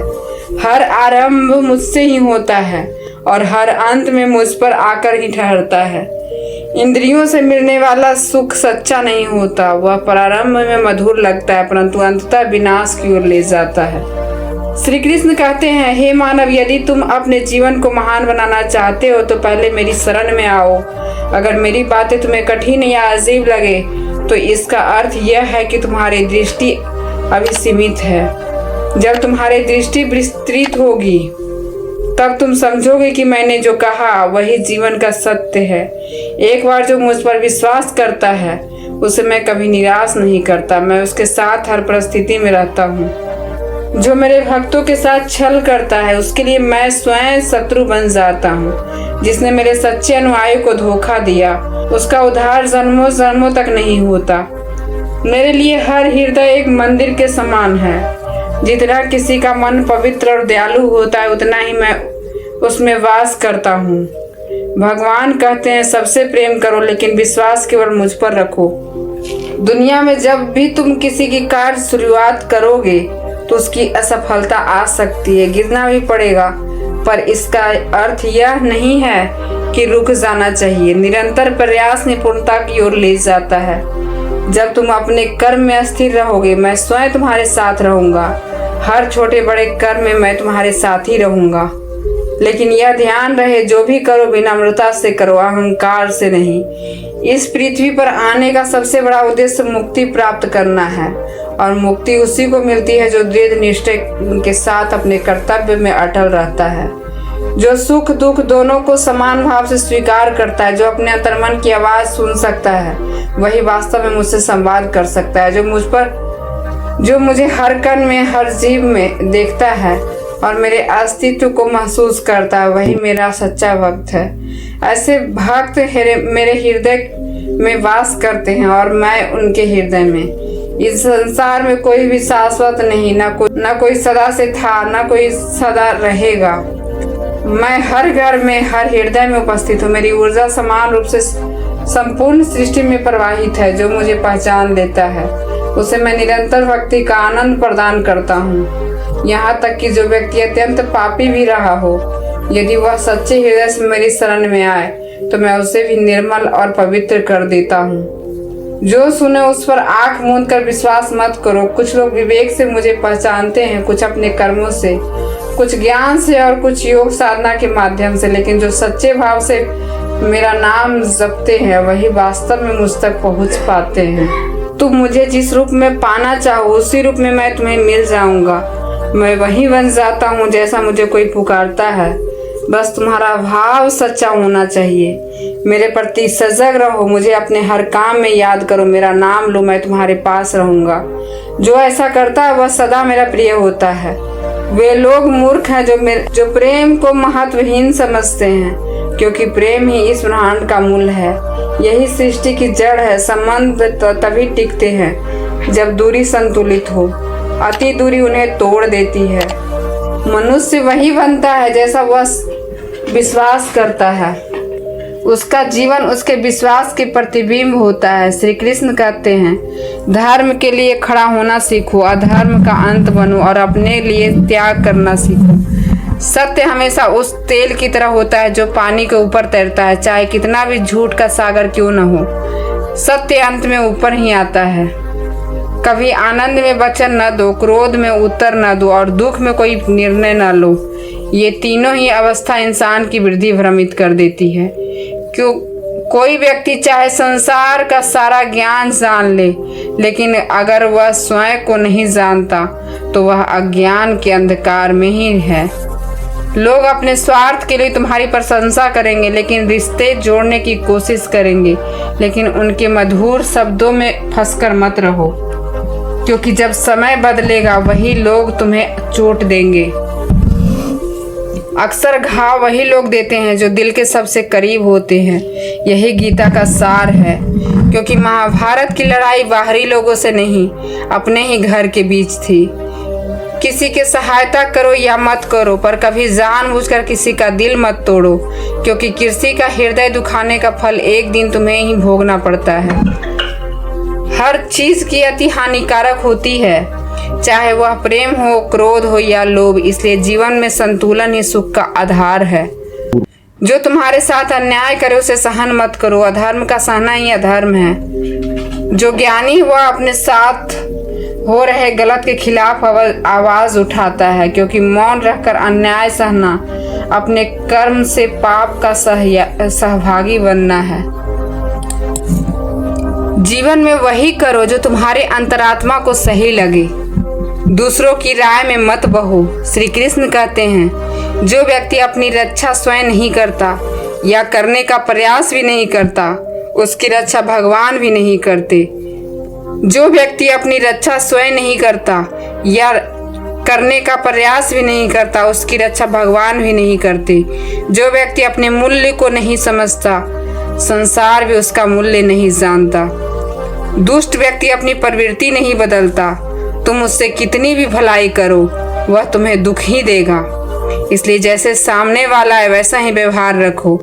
हर आरंभ मुझसे ही होता है और हर अंत में मुझ पर आकर ही ठहरता है। इंद्रियों से मिलने वाला सुख सच्चा नहीं होता, वह प्रारंभ में मधुर लगता है परंतु अंततः विनाश की ओर ले जाता है। श्री कृष्ण कहते हैं, हे मानव, यदि तुम अपने जीवन को महान बनाना चाहते हो तो पहले मेरी शरण में आओ। अगर मेरी बातें तुम्हें कठिन या अजीब लगे तो इसका अर्थ यह है कि तुम्हारी दृष्टि अभी सीमित है। जब तुम्हारी दृष्टि विस्तृत होगी तब तुम समझोगे कि मैंने जो कहा वही जीवन का सत्य है। एक बार जो मुझ पर विश्वास करता है उसे मैं कभी निराश नहीं करता। मैं उसके साथ हर परिस्थिति में रहता हूँ। जो मेरे भक्तों के साथ छल करता है उसके लिए मैं स्वयं शत्रु बन जाता हूँ। जिसने मेरे सच्चे अनुयायी को धोखा दिया उसका उद्धार जन्मों जन्मों तक नहीं होता। मेरे लिए हर हृदय एक मंदिर के समान है। जितना किसी का मन पवित्र और दयालु होता है उतना ही मैं उसमें वास करता हूँ। भगवान कहते हैं, सबसे प्रेम करो लेकिन विश्वास केवल मुझ पर रखो। दुनिया में जब भी तुम किसी की कार्य शुरुआत करोगे तो उसकी असफलता आ सकती है, गिरना भी पड़ेगा, पर इसका अर्थ यह नहीं है कि रुक जाना चाहिए। निरंतर प्रयास निपुणता की ओर ले जाता है। जब तुम अपने कर्म में स्थिर रहोगे मैं स्वयं तुम्हारे साथ रहूंगा। हर छोटे बड़े कर्म में मैं तुम्हारे साथ ही रहूंगा। लेकिन यह ध्यान रहे, जो भी करो विनम्रता से करो, अहंकार से नहीं। इस पृथ्वी पर आने का सबसे बड़ा उद्देश्य मुक्ति प्राप्त करना है, और मुक्ति उसी को मिलती है जो दृढ़ निष्ठा के साथ अपने कर्तव्य में अटल रहता है, जो सुख दुख दोनों को समान भाव से स्वीकार करता है, जो अपने अंतर्मन की आवाज सुन सकता है, वही वास्तव में मुझसे संवाद कर सकता है, जो मुझे हर कण में हर जीव में देखता है और मेरे अस्तित्व को महसूस करता है, वही मेरा सच्चा भक्त है। ऐसे भक्त मेरे हृदय में वास करते हैं और मैं उनके हृदय में। इस संसार में कोई भी शाश्वत नहीं, ना कोई सदा से था, ना कोई सदा रहेगा। मैं हर घर में हर हृदय में उपस्थित हूँ। मेरी ऊर्जा समान रूप से संपूर्ण सृष्टि में प्रवाहित है। जो मुझे पहचान लेता है उसे मैं निरंतर भक्ति का आनंद प्रदान करता हूँ, यहाँ तक कि जो व्यक्ति अत्यंत पापी भी रहा हो, यदि वह सच्चे हृदय से मेरी शरण में आए तो मैं उसे भी निर्मल और पवित्र कर देता हूँ। जो सुने उस पर आंख मूंद कर विश्वास मत करो। कुछ लोग विवेक से मुझे पहचानते हैं, कुछ अपने कर्मों से, कुछ ज्ञान से और कुछ योग साधना के माध्यम से, लेकिन जो सच्चे भाव से मेरा नाम जपते हैं वही वास्तव में मुझ तक पहुँच पाते हैं। तुम मुझे जिस रूप में पाना चाहो उसी रूप में मैं तुम्हें मिल जाऊंगा। मैं वही बन जाता हूँ जैसा मुझे कोई पुकारता है। बस तुम्हारा भाव सच्चा होना चाहिए। मेरे प्रति सजग रहो, मुझे अपने हर काम में याद करो, मेरा नाम लो, मैं तुम्हारे पास रहूंगा। जो ऐसा करता है वह सदा मेरा प्रिय होता है। वे लोग मूर्ख हैं जो प्रेम को महत्वहीन समझते हैं, क्योंकि प्रेम ही इस ब्रह्मांड का मूल है। यही सृष्टि की जड़ है। संबंध तभी टिकते हैं जब दूरी संतुलित हो। अति दूरी उन्हें तोड़ देती है। मनुष्य वही बनता है जैसा वह विश्वास करता है। उसका जीवन उसके विश्वास के प्रतिबिंब होता है। श्री कृष्ण कहते हैं, धर्म के लिए खड़ा होना सीखो, अधर्म का अंत बनो और अपने लिए त्याग करना सीखो। सत्य हमेशा उस तेल की तरह होता है जो पानी के ऊपर तैरता है, चाहे कितना भी झूठ का सागर क्यों न हो। सत्य अंत में ऊपर ही आता है। कभी आनंद में वचन न दो, क्रोध में उत्तर न दो और दुख में कोई निर्णय न लो। ये तीनों ही अवस्था इंसान की वृद्धि भ्रमित कर देती है। क्यों कोई व्यक्ति चाहे संसार का सारा ज्ञान जान ले, लेकिन अगर वह स्वयं को नहीं जानता तो वह अज्ञान के अंधकार में ही है। लोग अपने स्वार्थ के लिए तुम्हारी प्रशंसा करेंगे, लेकिन रिश्ते जोड़ने की कोशिश करेंगे, लेकिन उनके मधुर शब्दों में फंसकर मत रहो, क्योंकि जब समय बदलेगा वही लोग तुम्हें चोट देंगे। अक्सर घाव वही लोग देते हैं जो दिल के सबसे करीब होते हैं। यही गीता का सार है, क्योंकि महाभारत की लड़ाई बाहरी लोगों से नहीं, अपने ही घर के बीच थी। किसी की सहायता करो या मत करो, पर कभी जानबूझकर किसी का दिल मत तोड़ो, क्योंकि किसी का हृदय दुखाने का फल एक दिन तुम्हें ही भोगना पड़ता है। हर चीज की अति हानिकारक होती है, चाहे वह प्रेम हो, क्रोध हो या लोभ। इसलिए जीवन में संतुलन ही सुख का आधार है। जो तुम्हारे साथ अन्याय करे उसे सहन मत करो, अधर्म का सहना ही अधर्म है। जो ज्ञानी वह अपने साथ हो रहे गलत के खिलाफ आवाज उठाता है, क्योंकि मौन रहकर अन्याय सहना अपने कर्म से पाप का सहभागी बनना है। जीवन में वही करो जो तुम्हारे अंतरात्मा को सही लगे, दूसरों की राय में मत बहो। श्री कृष्ण कहते हैं, जो व्यक्ति अपनी रक्षा स्वयं नहीं करता या करने का प्रयास भी नहीं करता, उसकी रक्षा भगवान भी नहीं करते। जो व्यक्ति अपनी रक्षा स्वयं नहीं करता या करने का प्रयास भी नहीं करता, उसकी रक्षा भगवान भी नहीं करते। जो व्यक्ति अपने मूल्य को नहीं समझता, संसार भी उसका मूल्य नहीं जानता। दुष्ट व्यक्ति अपनी प्रवृत्ति नहीं बदलता, तुम उससे कितनी भी भलाई करो वह तुम्हें दुख ही देगा। इसलिए जैसे सामने वाला है वैसा ही व्यवहार रखो।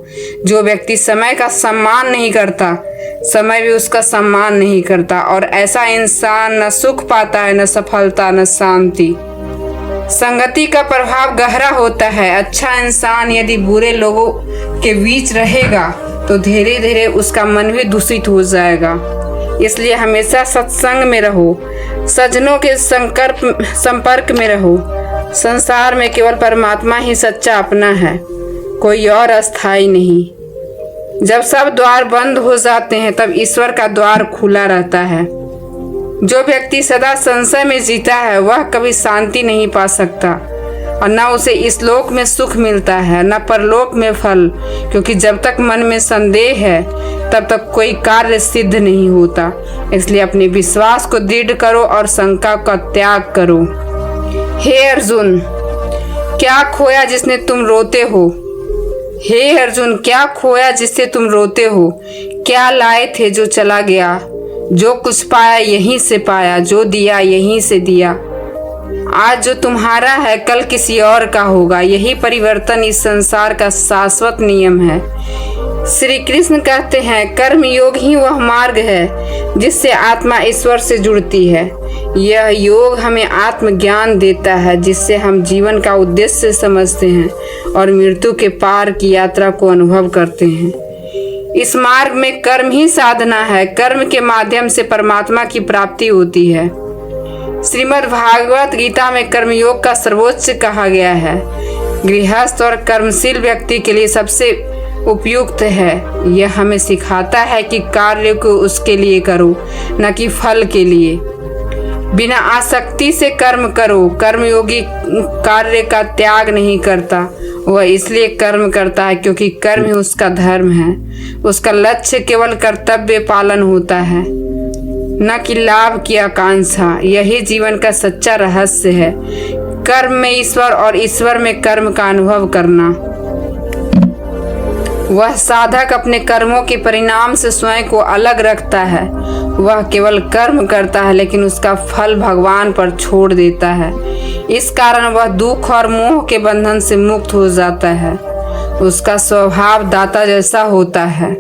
जो व्यक्ति समय का सम्मान नहीं करता, समय भी उसका सम्मान नहीं करता, और ऐसा इंसान न सुख पाता है, न सफलता, न शांति। संगति का प्रभाव गहरा होता है। अच्छा इंसान यदि बुरे लोगों के बीच रहेगा तो धीरे धीरे उसका मन भी दूषित हो जाएगा। इसलिए हमेशा सत्संग में रहो, सज्जनों के संपर्क में रहो। संसार में केवल परमात्मा ही सच्चा अपना है, कोई और अस्थाई नहीं। जब सब द्वार बंद हो जाते हैं तब ईश्वर का द्वार खुला रहता है। जो व्यक्ति सदा संशय में जीता है वह कभी शांति नहीं पा सकता और न उसे इस लोक में सुख मिलता है न परलोक में फल, क्योंकि जब तक मन में संदेह है तब तक कोई कार्य सिद्ध नहीं होता। इसलिए अपने विश्वास को दृढ़ करो और शंका का त्याग करो। हे अर्जुन, क्या खोया जिसने तुम रोते हो? हे अर्जुन, क्या खोया जिससे तुम रोते हो? क्या लाए थे जो चला गया? जो कुछ पाया यहीं से पाया, जो दिया यहीं से दिया। आज जो तुम्हारा है कल किसी और का होगा। यही परिवर्तन इस संसार का शाश्वत नियम है। श्री कृष्ण कहते हैं, कर्म योग ही वह मार्ग है जिससे आत्मा ईश्वर से जुड़ती है। यह योग हमें आत्मज्ञान देता है जिससे हम जीवन का उद्देश्य समझते हैं और मृत्यु के पार की यात्रा को अनुभव करते हैं। इस मार्ग में कर्म ही साधना है। कर्म के माध्यम से परमात्मा की प्राप्ति होती है। श्रीमद् भागवत गीता में कर्मयोग का सर्वोच्च कहा गया है। गृहस्थ और कर्मशील व्यक्ति के लिए सबसे उपयुक्त है। यह हमें सिखाता है कि कार्य को उसके लिए करो, न कि फल के लिए। बिना आसक्ति से कर्म करो। कर्मयोगी कार्य का त्याग नहीं करता। वह इसलिए कर्म करता है क्योंकि कर्म ही उसका धर्म है। उसका लक्ष्य केवल कर्तव्य पालन होता है, न कि लाभ की आकांक्षा। यही जीवन का सच्चा रहस्य है। कर्म में ईश्वर और ईश्वर में कर्म का अनुभव करना। वह साधक अपने कर्मों के परिणाम से स्वयं को अलग रखता है। वह केवल कर्म करता है लेकिन उसका फल भगवान पर छोड़ देता है। इस कारण वह दुख और मोह के बंधन से मुक्त हो जाता है। उसका स्वभाव दाता जैसा होता है।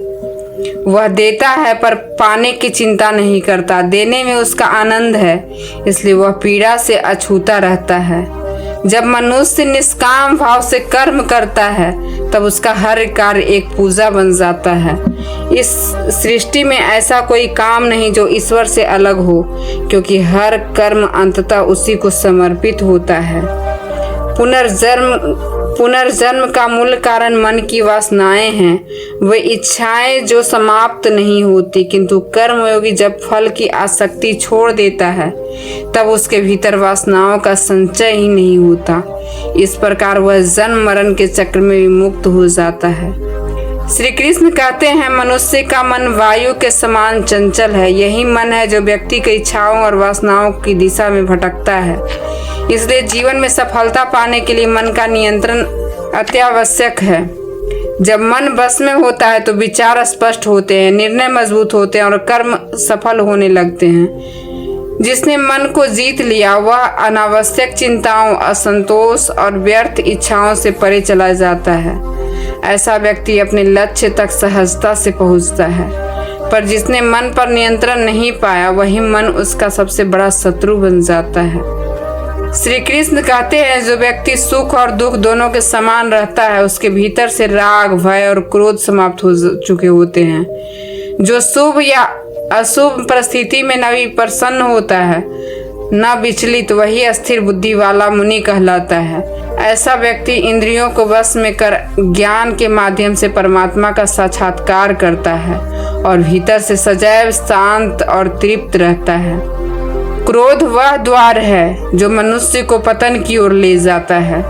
वह देता है पर पाने की चिंता नहीं करता। देने में उसका आनंद है, इसलिए वह पीड़ा से अछूता रहता है। जब मनुष्य निष्काम भाव से कर्म करता है तब उसका हर कार्य एक पूजा बन जाता है। इस सृष्टि में ऐसा कोई काम नहीं जो ईश्वर से अलग हो, क्योंकि हर कर्म अंततः उसी को समर्पित होता है। पुनर्जन्म का मूल कारण मन की वासनाएं हैं। वे इच्छाएं जो समाप्त नहीं होती, किंतु कर्मयोगी जब फल की आसक्ति छोड़ देता है तब उसके भीतर वासनाओं का संचय ही नहीं होता। इस प्रकार वह जन्म मरण के चक्र में विमुक्त हो जाता है। श्री कृष्ण कहते हैं, मनुष्य का मन वायु के समान चंचल है। यही मन है जो व्यक्ति की इच्छाओं और वासनाओं की दिशा में भटकता है। इसलिए जीवन में सफलता पाने के लिए मन का नियंत्रण अत्यावश्यक है। जब मन बस में होता है तो विचार स्पष्ट होते हैं, निर्णय मजबूत होते हैं और कर्म सफल होने लगते हैं। जिसने मन को जीत लिया वह अनावश्यक चिंताओं, असंतोष और व्यर्थ इच्छाओं से परे चला जाता है। ऐसा व्यक्ति अपने लक्ष्य तक सहजता से पहुंचता है। पर जिसने मन पर नियंत्रण नहीं पाया वही मन उसका सबसे बड़ा शत्रु बन जाता है। श्री कृष्ण कहते हैं, जो व्यक्ति सुख और दुख दोनों के समान रहता है उसके भीतर से राग, भय और क्रोध समाप्त हो चुके होते हैं। जो शुभ या अशुभ परिस्थिति में न भी प्रसन्न होता है न विचलित, वही स्थिर बुद्धि वाला मुनि कहलाता है। ऐसा व्यक्ति इंद्रियों को वश में कर ज्ञान के माध्यम से परमात्मा का साक्षात्कार करता है और भीतर से सदैव शांत और तृप्त रहता है। क्रोध वह द्वार है जो मनुष्य को पतन की ओर ले जाता है।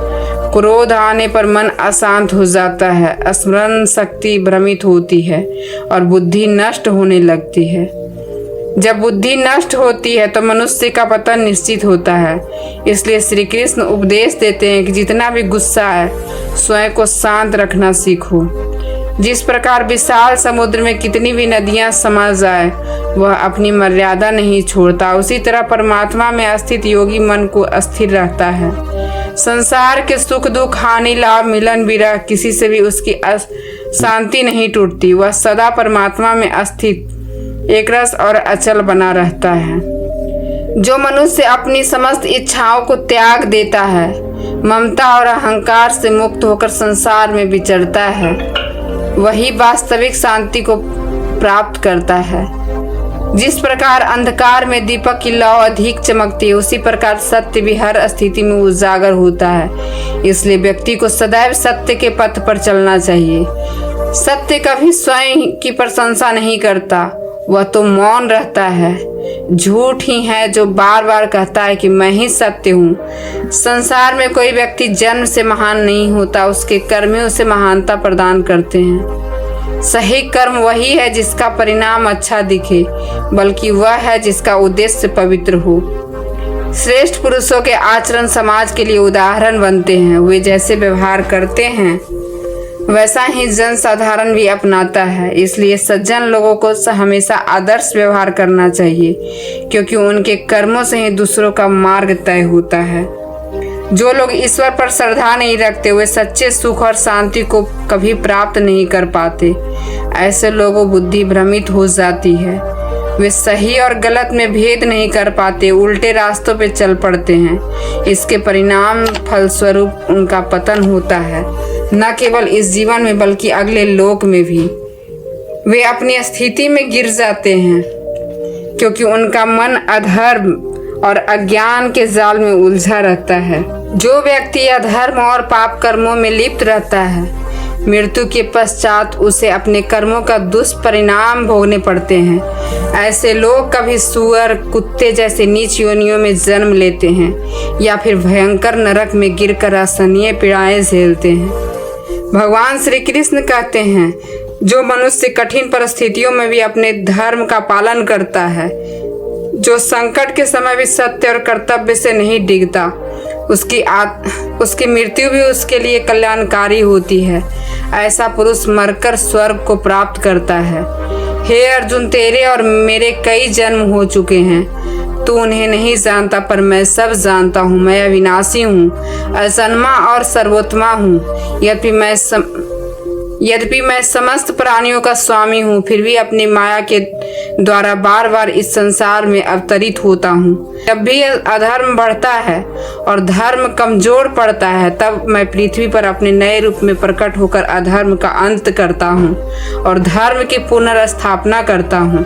क्रोध आने पर मन अशांत हो जाता है, स्मरण शक्ति भ्रमित होती है और बुद्धि नष्ट होने लगती है। जब बुद्धि नष्ट होती है तो मनुष्य का पतन निश्चित होता है। इसलिए श्री कृष्ण उपदेश देते हैं कि जितना भी गुस्सा है स्वयं को शांत रखना सीखो। जिस प्रकार विशाल समुद्र में कितनी भी नदियां समा जाए वह अपनी मर्यादा नहीं छोड़ता, उसी तरह परमात्मा में स्थित योगी मन को स्थिर रहता है। संसार के सुख दुख, हानि लाभ, मिलन विरह, किसी से भी उसकी शांति नहीं टूटती। वह सदा परमात्मा में स्थित, एकरस और अचल बना रहता है। जो मनुष्य अपनी समस्त इच्छाओं को त्याग देता है, ममता और अहंकार से मुक्त होकर संसार में विचरता है, वही वास्तविक शांति को प्राप्त करता है। जिस प्रकार अंधकार में दीपक की लौ अधिक चमकती है उसी प्रकार सत्य भी हर स्थिति में उजागर होता है। इसलिए व्यक्ति को सदैव सत्य के पथ पर चलना चाहिए। सत्य कभी स्वयं की प्रशंसा नहीं करता, वह तो मौन रहता है। झूठ ही है जो बार बार कहता है कि मैं ही सत्य हूँ। संसार में कोई व्यक्ति जन्म से महान नहीं होता, उसके कर्म ही उसे महानता प्रदान करते हैं। सही कर्म वही है जिसका परिणाम अच्छा दिखे, बल्कि वह है जिसका उद्देश्य पवित्र हो। श्रेष्ठ पुरुषों के आचरण समाज के लिए उदाहरण बनते हैं। वे जैसे व्यवहार करते हैं वैसा ही जन साधारण भी अपनाता है। इसलिए सज्जन लोगों को हमेशा आदर्श व्यवहार करना चाहिए, क्योंकि उनके कर्मों से ही दूसरों का मार्ग तय होता है। जो लोग ईश्वर पर श्रद्धा नहीं रखते वे सच्चे सुख और शांति को कभी प्राप्त नहीं कर पाते। ऐसे लोगों बुद्धि भ्रमित हो जाती है। वे सही और गलत में भेद नहीं कर पाते, उल्टे रास्तों पे चल पड़ते हैं। इसके परिणाम फलस्वरूप उनका पतन होता है, न केवल इस जीवन में बल्कि अगले लोक में भी। वे अपनी स्थिति में गिर जाते हैं, क्योंकि उनका मन अधर्म और अज्ञान के जाल में उलझा रहता है। जो व्यक्ति अधर्म और पाप कर्मों में लिप्त रहता है, मृत्यु के पश्चात उसे अपने कर्मों का दुष्परिणाम भोगने पड़ते हैं। ऐसे लोग कभी सुअर, कुत्ते जैसे नीच योनियों में जन्म लेते हैं या फिर भयंकर नरक में गिरकर असहनीय पीड़ाएं झेलते हैं। भगवान श्री कृष्ण कहते हैं, जो मनुष्य कठिन परिस्थितियों में भी अपने धर्म का पालन करता है, जो संकट के समय भी सत्य और कर्तव्य से नहीं डिगता, उसकी मृत्यु भी उसके लिए कल्याणकारी होती है। ऐसा पुरुष मरकर स्वर्ग को प्राप्त करता है। हे अर्जुन, तेरे और मेरे कई जन्म हो चुके हैं। तू उन्हें नहीं जानता, पर मैं सब जानता हूँ। मैं अविनाशी हूँ, अजन्मा और सर्वोत्तमा हूँ। यद्यपि मैं समस्त प्राणियों का स्वामी हूँ, फिर भी अपनी माया के द्वारा बार बार इस संसार में अवतरित होता हूँ। जब भी अधर्म बढ़ता है और धर्म कमजोर पड़ता है, तब मैं पृथ्वी पर अपने नए रूप में प्रकट होकर अधर्म का अंत करता हूँ और धर्म की पुनर्स्थापना करता हूँ।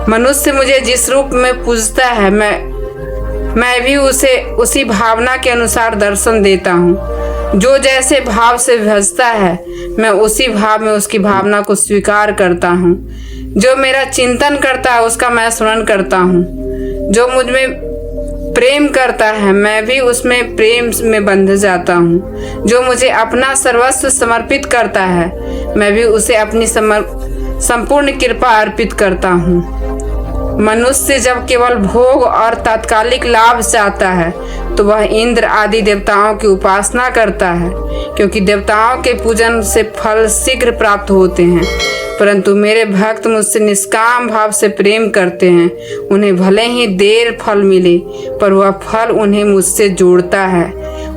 मनुष्य मुझे जिस रूप में पूजता है, मैं भी उसे उसी भावना के अनुसार दर्शन देता हूँ। जो जैसे भाव से भजता है, मैं उसी भाव में उसकी भावना को स्वीकार करता हूँ। जो मेरा चिंतन करता है उसका मैं स्मरण करता हूँ। जो मुझ में प्रेम करता है, मैं भी उसमें प्रेम में बंध जाता हूँ। जो मुझे अपना सर्वस्व समर्पित करता है, मैं भी उसे अपनी संपूर्ण कृपा अर्पित करता हूँ। मनुष्य जब केवल भोग और तात्कालिक लाभ चाहता है, तो वह इंद्र आदि देवताओं की उपासना करता है, क्योंकि देवताओं के पूजन से फल शीघ्र प्राप्त होते हैं। परंतु मेरे भक्त मुझसे निष्काम भाव से प्रेम करते हैं। उन्हें भले ही देर फल मिले, पर वह फल उन्हें मुझसे जोड़ता है।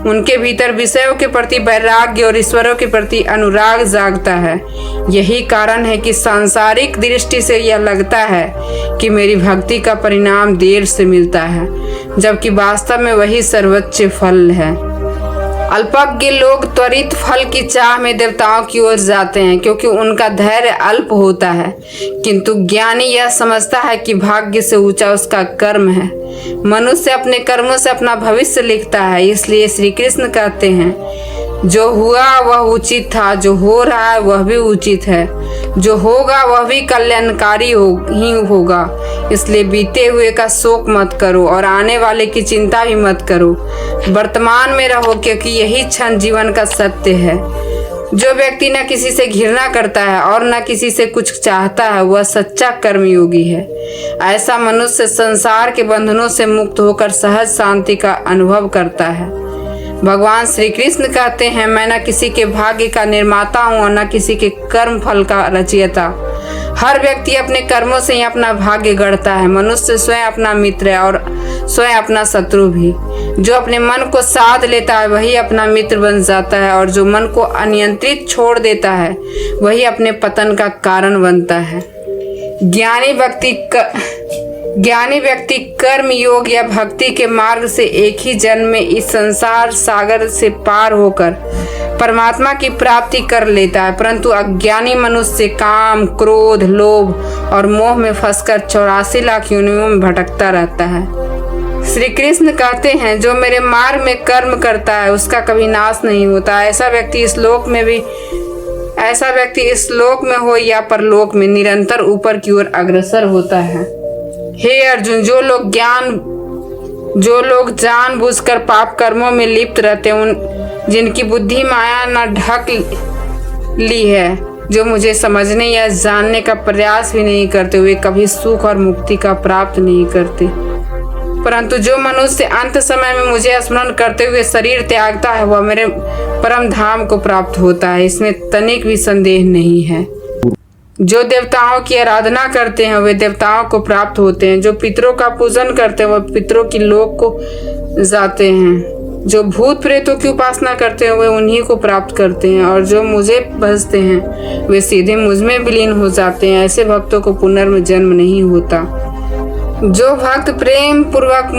उनके भीतर विषयों के प्रति वैराग्य और ईश्वरों के प्रति अनुराग जागता है। यही कारण है कि सांसारिक दृष्टि से यह लगता है कि मेरी भक्ति का परिणाम देर से मिलता है, जबकि वास्तव में वही सर्वोच्च फल है। अल्पज्ञ लोग त्वरित फल की चाह में देवताओं की ओर जाते हैं, क्योंकि उनका धैर्य अल्प होता है। किंतु ज्ञानी यह समझता है कि भाग्य से ऊंचा उसका कर्म है। मनुष्य अपने कर्मों से अपना भविष्य लिखता है। इसलिए श्री कृष्ण कहते हैं, जो हुआ वह उचित था, जो हो रहा है वह भी उचित है, जो होगा वह भी कल्याणकारी ही होगा। इसलिए बीते हुए का शोक मत करो और आने वाले की चिंता भी मत करो। वर्तमान में रहो, क्योंकि यही क्षण जीवन का सत्य है। जो व्यक्ति न किसी से घृणा करता है और न किसी से कुछ चाहता है, वह सच्चा कर्मयोगी है। ऐसा मनुष्य संसार के बंधनों से मुक्त होकर सहज शांति का अनुभव करता है। भगवान श्री कृष्ण कहते हैं, मैं न किसी के भाग्य का निर्माता हूँ और न किसी के कर्म फल का रचयिता। हर व्यक्ति अपने कर्मों से ही अपना भाग्य गढ़ता है। मनुष्य स्वयं अपना मित्र है और स्वयं अपना शत्रु भी। जो अपने मन को साध लेता है वही अपना मित्र बन जाता है, और जो मन को अनियंत्रित छोड़ देता है वही अपने पतन का कारण बनता है। ज्ञानी व्यक्ति कर्म योग या भक्ति के मार्ग से एक ही जन्म में इस संसार सागर से पार होकर परमात्मा की प्राप्ति कर लेता है। परंतु अज्ञानी मनुष्य काम, क्रोध, लोभ और मोह में फंसकर 84 लाख योनियों में भटकता रहता है। श्री कृष्ण कहते हैं, जो मेरे मार्ग में कर्म करता है उसका कभी नाश नहीं होता। ऐसा व्यक्ति इस लोक में भी ऐसा व्यक्ति इस लोक में हो या परलोक में निरंतर ऊपर की ओर अग्रसर होता है। हे अर्जुन, जो लोग जानबूझकर पाप कर्मों में लिप्त रहते हैं, जिनकी बुद्धि माया न ढक ली है, जो मुझे समझने या जानने का प्रयास भी नहीं करते, वे कभी सुख और मुक्ति का प्राप्त नहीं करते। परंतु जो मनुष्य अंत समय में मुझे स्मरण करते हुए शरीर त्यागता है, वह मेरे परम धाम को प्राप्त होता है, इसमें तनिक भी संदेह नहीं है। जो देवताओं की आराधना करते हैं वे देवताओं को प्राप्त होते हैं। जो पितरों का पूजन करते हैं वह पितरों की लोक को जाते हैं। जो भूत प्रेतों की उपासना करते हैं वे उन्हीं को प्राप्त करते हैं, और जो मुझे भजते हैं वे सीधे मुझ में विलीन हो जाते हैं। ऐसे भक्तों को पुनर्जन्म नहीं होता। जो भक्त प्रेम पूर्वक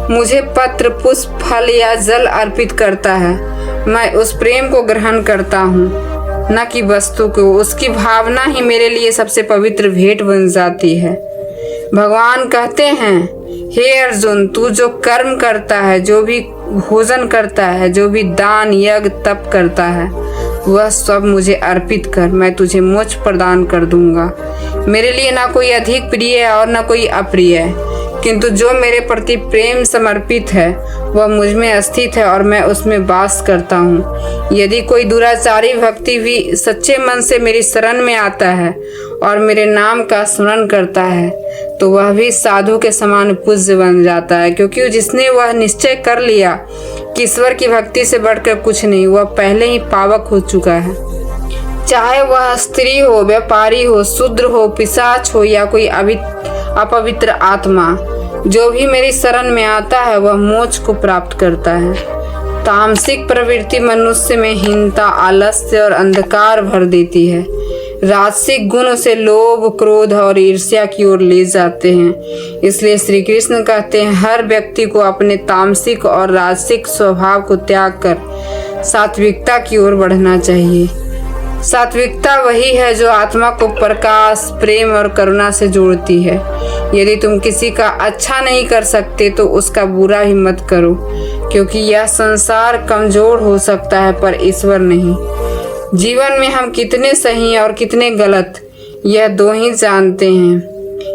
मुझे पत्र, पुष्प, फल या जल अर्पित करता है, मैं उस प्रेम को ग्रहण करता हूँ, न कि वस्तु को। उसकी भावना ही मेरे लिए सबसे पवित्र भेंट बन जाती है। भगवान कहते हैं, हे अर्जुन, तू जो कर्म करता है, जो भी भोजन करता है, जो भी दान, यज्ञ, तप करता है, वह सब मुझे अर्पित कर, मैं तुझे मोक्ष प्रदान कर दूंगा। मेरे लिए ना कोई अधिक प्रिय है और ना कोई अप्रिय है, किंतु जो मेरे प्रति प्रेम समर्पित है वह मुझ में स्थित है और मैं उसमें वास करता हूँ। यदि कोई दुराचारी भक्ति भी सच्चे मन से मेरी शरण में आता है और मेरे नाम का स्मरण करता है, तो वह भी साधु के समान पूज्य बन जाता है, क्योंकि जिसने वह निश्चय कर लिया कि ईश्वर की भक्ति से बढ़कर कुछ नहीं, वह पहले ही पावक हो चुका है। चाहे वह स्त्री हो, व्यापारी हो, शूद्र हो, पिशाच हो या कोई अपवित्र आत्मा, जो भी मेरी शरण में आता है वह मोक्ष को प्राप्त करता है। तामसिक प्रवृत्ति मनुष्य में हीनता, आलस्य और अंधकार भर देती है। राजसिक गुण उसे लोभ, क्रोध और ईर्ष्या की ओर ले जाते हैं। इसलिए श्री कृष्ण कहते हैं, हर व्यक्ति को अपने तामसिक और राजसिक स्वभाव को त्याग कर सात्विकता की ओर बढ़ना चाहिए। सात्विकता वही है जो आत्मा को प्रकाश, प्रेम और करुणा से जोड़ती है। यदि तुम किसी का अच्छा नहीं कर सकते तो उसका बुरा ही मत करो, क्योंकि यह संसार कमजोर हो सकता है पर ईश्वर नहीं। जीवन में हम कितने सही और कितने गलत यह दो ही जानते हैं,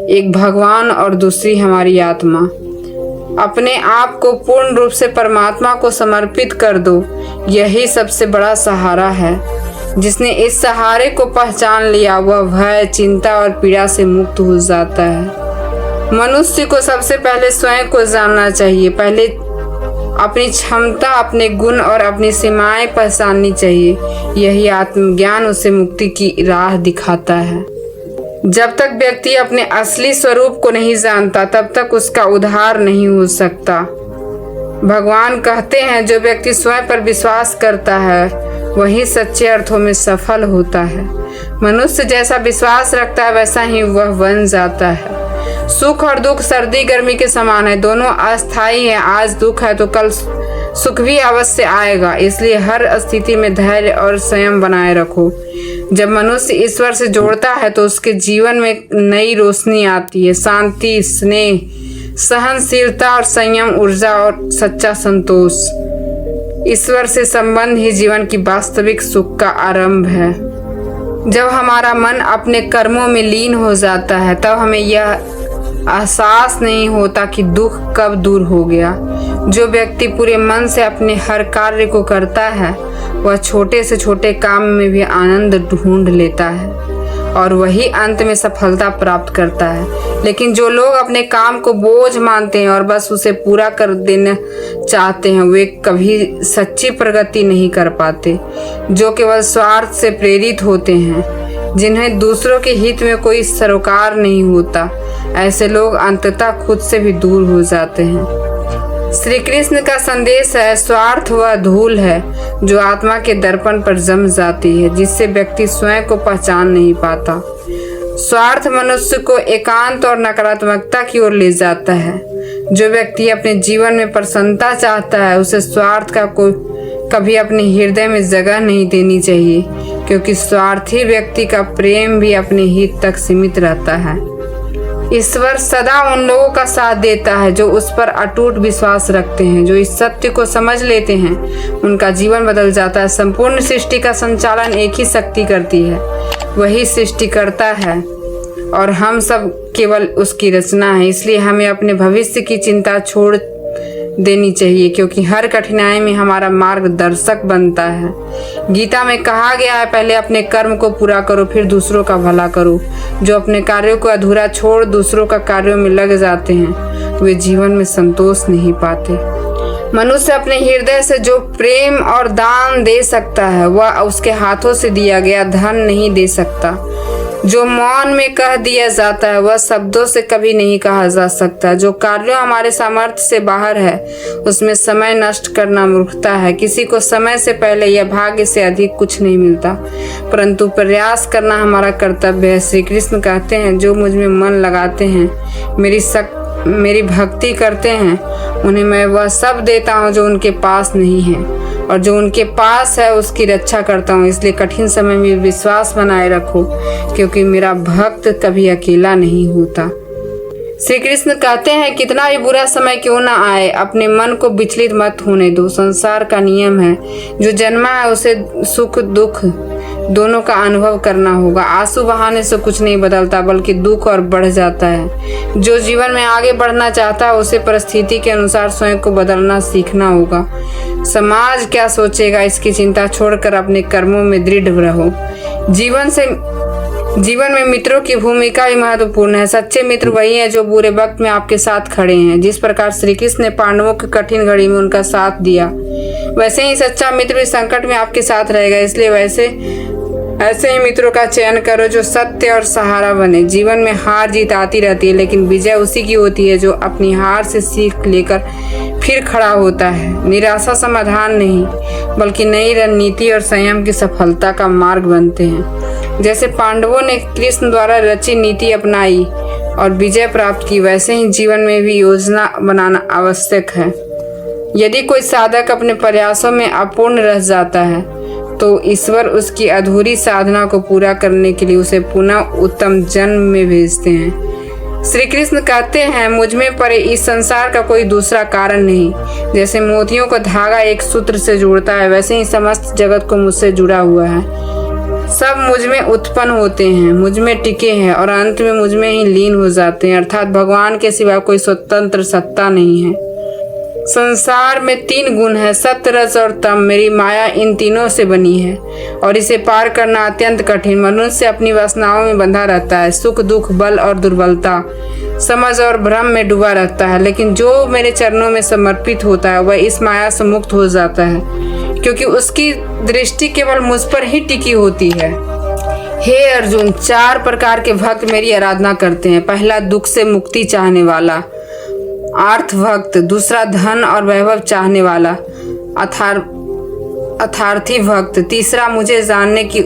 एक भगवान और दूसरी हमारी आत्मा। अपने आप को पूर्ण रूप से परमात्मा को समर्पित कर दो, यही सबसे बड़ा सहारा है। जिसने इस सहारे को पहचान लिया वह भय, चिंता और पीड़ा से मुक्त हो जाता है। मनुष्य को सबसे पहले स्वयं को जानना चाहिए। पहले अपनी क्षमता, अपने गुण और अपनी सीमाएं पहचाननी चाहिए। यही आत्मज्ञान उसे मुक्ति की राह दिखाता है। जब तक व्यक्ति अपने असली स्वरूप को नहीं जानता तब तक उसका उद्धार नहीं हो सकता। भगवान कहते हैं, जो व्यक्ति स्वयं पर विश्वास करता है वही सच्चे अर्थों में सफल होता है। मनुष्य जैसा विश्वास रखता है वैसा ही वह बन जाता है। सुख और दुख सर्दी गर्मी के समान है, दोनों अस्थायी हैं। आज दुख है तो कल सुख भी अवश्य आएगा। इसलिए हर स्थिति में धैर्य और संयम बनाए रखो। जब मनुष्य ईश्वर से जोड़ता है तो उसके जीवन में नई रोशनी आती है। शांति, स्नेह, सहनशीलता और संयम, ऊर्जा और सच्चा संतोष। ईश्वर से संबंध ही जीवन की वास्तविक सुख का आरंभ है। जब हमारा मन अपने कर्मों में लीन हो जाता है तब हमें यह एहसास नहीं होता कि दुख कब दूर हो गया। जो व्यक्ति पूरे मन से अपने हर कार्य को करता है वह छोटे से छोटे काम में भी आनंद ढूंढ लेता है और वही अंत में सफलता प्राप्त करता है। लेकिन जो लोग अपने काम को बोझ मानते हैं और बस उसे पूरा कर देना चाहते हैं वे कभी सच्ची प्रगति नहीं कर पाते। जो केवल स्वार्थ से प्रेरित होते हैं, जिन्हें दूसरों के हित में कोई सरोकार नहीं होता, ऐसे लोग अंततः खुद से भी दूर हो जाते हैं। श्री कृष्ण का संदेश है, स्वार्थ वह धूल है जो आत्मा के दर्पण पर जम जाती है, जिससे व्यक्ति स्वयं को पहचान नहीं पाता। स्वार्थ मनुष्य को एकांत और नकारात्मकता की ओर ले जाता है। जो व्यक्ति अपने जीवन में प्रसन्नता चाहता है उसे स्वार्थ का कभी अपने हृदय में जगह नहीं देनी चाहिए, क्योंकि स्वार्थी व्यक्ति का प्रेम भी अपने हित तक सीमित रहता है। ईश्वर सदा उन लोगों का साथ देता है जो उस पर अटूट विश्वास रखते हैं, जो इस सत्य को समझ लेते हैं, उनका जीवन बदल जाता है। संपूर्ण सृष्टि का संचालन एक ही शक्ति करती है, वही सृष्टि करता है और हम सब केवल उसकी रचना है। इसलिए हमें अपने भविष्य की चिंता छोड़ देनी चाहिए, क्योंकि हर कठिनाई में हमारा मार्गदर्शक बनता है। गीता में कहा गया है, पहले अपने कर्म को पूरा करो, फिर दूसरों का भला करो। जो अपने कार्यों को अधूरा छोड़ दूसरों का कार्यों में लग जाते हैं, वे जीवन में संतोष नहीं पाते। मनुष्य अपने हृदय से जो प्रेम और दान दे सकता है, वह उसके हाथों से दिया गया धन नहीं दे सकता। जो मौन में कह दिया जाता है, वह शब्दों से कभी नहीं कहा जा सकता। जो कार्यों हमारे सामर्थ्य से बाहर है, उसमें समय नष्ट करना मूर्खता है। किसी को समय से पहले या भाग्य से अधिक कुछ नहीं मिलता, परंतु प्रयास करना हमारा कर्तव्य है। श्री कृष्ण कहते हैं, जो मुझ में मन लगाते हैं, मेरी भक्ति करते हैं, उन्हें मैं वह सब देता हूँ जो उनके पास नहीं है, और जो उनके पास है उसकी रक्षा करता हूँ। इसलिए कठिन समय में विश्वास बनाए रखो, क्योंकि मेरा भक्त कभी अकेला नहीं होता। श्री कृष्ण कहते हैं, कितना भी बुरा समय क्यों ना आए, अपने मन को विचलित मत होने दो। संसार का नियम है, जो जन्मा है उसे सुख दुख दोनों का अनुभव करना होगा। आंसू बहाने से कुछ नहीं बदलता, बल्कि दुख और बढ़ जाता है। जो जीवन में आगे बढ़ना चाहता है, उसे परिस्थिति के अनुसार स्वयं को बदलना सीखना होगा। समाज क्या सोचेगा, इसकी चिंता छोड़कर अपने कर्मों में दृढ़ रहो। जीवन में मित्रों की भूमिका भी महत्वपूर्ण है। सच्चे मित्र वही हैं जो बुरे वक्त में आपके साथ खड़े हैं। जिस प्रकार श्री कृष्ण ने पांडवों की कठिन घड़ी में उनका साथ दिया, वैसे ही सच्चा मित्र भी संकट में आपके साथ रहेगा। इसलिए ऐसे ही मित्रों का चयन करो जो सत्य और सहारा बने। जीवन में हार जीत आती रहती है, लेकिन विजय उसी की होती है जो अपनी हार से सीख लेकर फिर खड़ा होता है। निराशा समाधान नहीं, बल्कि नई रणनीति और संयम की सफलता का मार्ग बनते हैं। जैसे पांडवों ने कृष्ण द्वारा रची नीति अपनाई और विजय प्राप्त की, वैसे ही जीवन में भी योजना बनाना आवश्यक है। यदि कोई साधक अपने प्रयासों में अपूर्ण रह जाता है, तो ईश्वर उसकी अधूरी साधना को पूरा करने के लिए उसे पुनः उत्तम जन्म में भेजते हैं। श्री कृष्ण कहते हैं, मुझ में परे इस संसार का कोई दूसरा कारण नहीं। जैसे मोतियों को धागा एक सूत्र से जोड़ता है, वैसे ही समस्त जगत को मुझसे जुड़ा हुआ है। सब मुझ में उत्पन्न होते हैं, मुझ में टिके हैं और अंत में मुझ में ही लीन हो जाते हैं। अर्थात भगवान के सिवा कोई स्वतंत्र सत्ता नहीं है। संसार में 3 गुण है, सत्य रज और तम। मेरी माया इन तीनों से बनी है और इसे पार करना अत्यंत कठिन। मनुष्य अपनी वासनाओं में बंधा रहता है, सुख दुख बल और दुर्बलता समझ और भ्रम में डूबा रहता है। लेकिन जो मेरे चरणों में समर्पित होता है, वह इस माया से मुक्त हो जाता है, क्योंकि उसकी दृष्टि केवल मुझ पर ही टिकी होती है। हे अर्जुन, 4 प्रकार के भक्त मेरी आराधना करते हैं। पहला, दुख से मुक्ति चाहने वाला आर्थ भक्त। दूसरा, धन और वैभव चाहने वाला अर्थार्थी भक्त। तीसरा, मुझे जानने की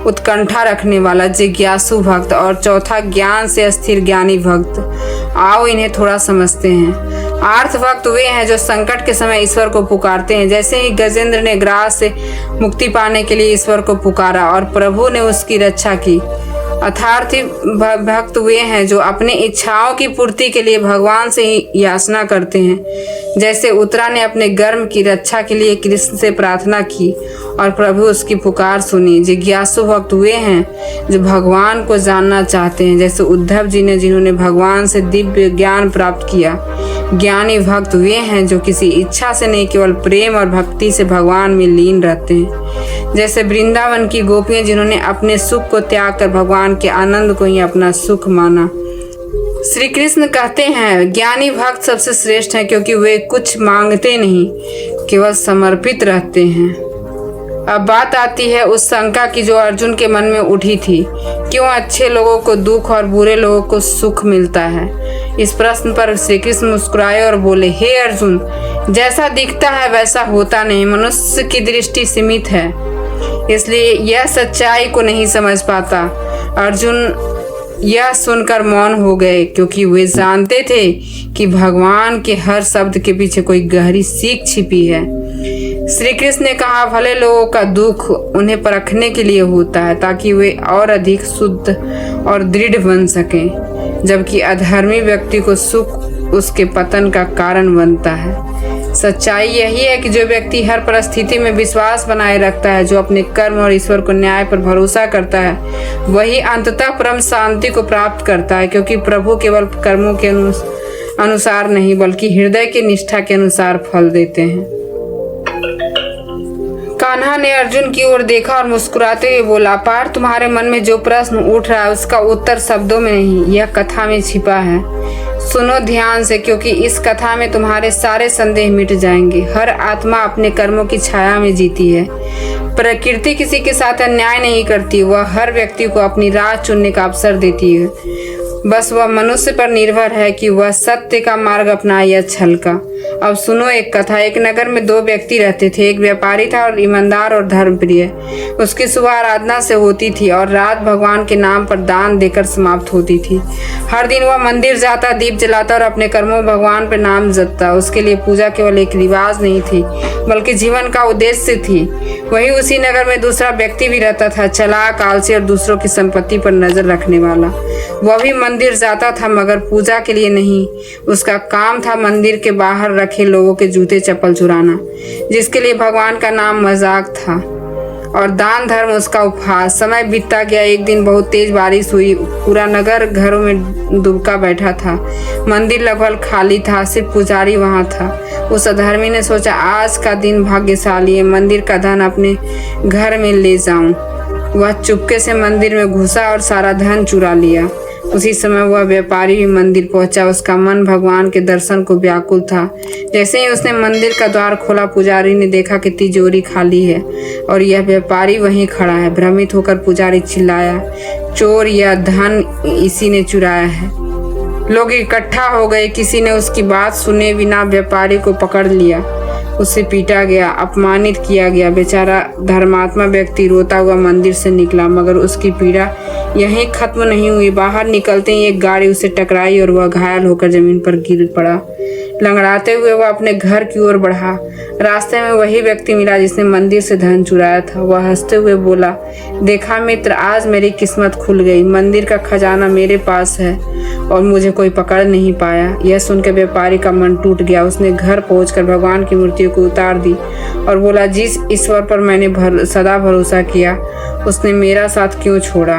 उत्कंठा रखने वाला जिज्ञासु भक्त। और चौथा, ज्ञान से स्थिर ज्ञानी भक्त। आओ इन्हें थोड़ा समझते हैं। आर्थ भक्त वे हैं जो संकट के समय ईश्वर को पुकारते हैं। जैसे ही गजेंद्र ने ग्रास से मुक्ति पाने के लिए ईश्वर को पुकारा और प्रभु ने उसकी रक्षा की। अर्थार्थी भक्त वे हैं जो अपने इच्छाओं की पूर्ति के लिए भगवान से ही याचना करते हैं। जैसे उत्तरा ने अपने गर्भ की रक्षा के लिए कृष्ण से प्रार्थना की और प्रभु उसकी पुकार सुनी। जिज्ञासु भक्त वे हैं जो भगवान को जानना चाहते हैं, जैसे उद्धव जी ने, जिन्होंने भगवान से दिव्य ज्ञान प्राप्त किया। ज्ञानी भक्त वे हैं जो किसी इच्छा से नहीं, केवल प्रेम और भक्ति से भगवान में लीन रहते हैं। जैसे वृंदावन की गोपियां, जिन्होंने अपने सुख को त्याग कर भगवान के आनंद को ही अपना सुख माना। श्री कृष्ण कहते हैं, ज्ञानी भक्त सबसे श्रेष्ठ हैं, क्योंकि वे कुछ मांगते नहीं, केवल समर्पित रहते हैं। अब बात आती है उस शंका की जो अर्जुन के मन में उठी थी, क्यों अच्छे लोगों को दुख और बुरे लोगों को सुख मिलता है। इस प्रश्न पर श्री कृष्ण मुस्कुराए और बोले, हे अर्जुन, जैसा दिखता है वैसा होता नहीं। मनुष्य की दृष्टि सीमित है, इसलिए यह सच्चाई को नहीं समझ पाता। अर्जुन यह सुनकर मौन हो गए, क्योंकि वे जानते थे कि भगवान के हर शब्द के पीछे कोई गहरी सीख छिपी है। श्री कृष्ण ने कहा, भले लोगों का दुख उन्हें परखने के लिए होता है, ताकि वे और अधिक शुद्ध और दृढ़ बन सकें। जबकि अधर्मी व्यक्ति को सुख उसके पतन का कारण बनता है। सच्चाई यही है कि जो व्यक्ति हर परिस्थिति में विश्वास बनाए रखता है, जो अपने कर्म और ईश्वर को न्याय पर भरोसा करता है, वही अंततः परम शांति को प्राप्त करता है, क्योंकि प्रभु केवल कर्मों के अनुसार नहीं बल्कि हृदय की निष्ठा के अनुसार फल देते हैं। कान्हा ने अर्जुन की ओर देखा और मुस्कुराते हुए बोला, पार्थ, तुम्हारे मन में जो प्रश्न उठ रहा है उसका उत्तर शब्दों में नहीं, यह कथा में छिपा है। सुनो ध्यान से, क्योंकि इस कथा में तुम्हारे सारे संदेह मिट जाएंगे। हर आत्मा अपने कर्मों की छाया में जीती है। प्रकृति किसी के साथ अन्याय नहीं करती, वह हर व्यक्ति को अपनी राह चुनने का अवसर देती है। बस वह मनुष्य पर निर्भर है कि वह सत्य का मार्ग अपनाए या छल का। अब सुनो एक कथा। एक नगर में दो व्यक्ति रहते थे। एक व्यापारी था और ईमानदार और धर्मप्रिय। उसकी सुबह आराधना से होती थी और रात भगवान के नाम पर दान देकर समाप्त होती थी। हर दिन वह मंदिर जाता, दीप जलाता और अपने कर्मों भगवान पर नाम जपता। उसके लिए पूजा केवल एक रिवाज नहीं थी बल्कि जीवन का उद्देश्य थी। वहीं उसी नगर में दूसरा व्यक्ति भी रहता था, चालाक, आलसी और दूसरों की संपत्ति पर नजर रखने वाला। वह भी मंदिर जाता था मगर पूजा के लिए नहीं। उसका काम था मंदिर के बाहर रखे लोगों के जूते चप्पल चुराना, जिसके लिए भगवान का नाम मजाक था और दान धर्म उसका उपहास। समय बीतता गया। एक दिन बहुत तेज बारिश हुई। पूरा नगर घरों में डूबका बैठा था। मंदिर लगभग खाली था, सिर्फ पुजारी वहां था। उस अधर्मी ने सोचा, आज का दिन भाग्यशाली है, मंदिर का धन अपने घर में ले जाऊं। वह चुपके से मंदिर में घुसा और सारा धन चुरा लिया। उसी समय वह व्यापारी भी मंदिर पहुंचा। उसका मन भगवान के दर्शन को व्याकुल था। जैसे ही उसने मंदिर का द्वार खोला, पुजारी ने देखा कि तिजोरी खाली है और यह व्यापारी वहीं खड़ा है। भ्रमित होकर पुजारी चिल्लाया, चोर, यह धन इसी ने चुराया है। लोग इकट्ठा हो गए। किसी ने उसकी बात सुने बिना व्यापारी को पकड़ लिया। उसे पीटा गया, अपमानित किया गया। बेचारा धर्मात्मा व्यक्ति रोता हुआ मंदिर से निकला, मगर उसकी पीड़ा यहीं खत्म नहीं हुई। बाहर निकलते ही एक गाड़ी उसे टकराई और वह घायल होकर जमीन पर गिर पड़ा। लंगड़ाते हुए वह अपने घर की ओर बढ़ा। रास्ते में वही व्यक्ति मिला जिसने मंदिर से धन चुराया था। वह हंसते हुए बोला, देखा मित्र, आज मेरी किस्मत खुल गई। मंदिर का खजाना मेरे पास है और मुझे कोई पकड़ नहीं पाया। यह सुनकर व्यापारी का मन टूट गया। उसने घर पहुंचकर भगवान की मूर्तियों को उतार दी और बोला, जिस ईश्वर पर मैंने सदा भरोसा किया उसने मेरा साथ क्यों छोड़ा।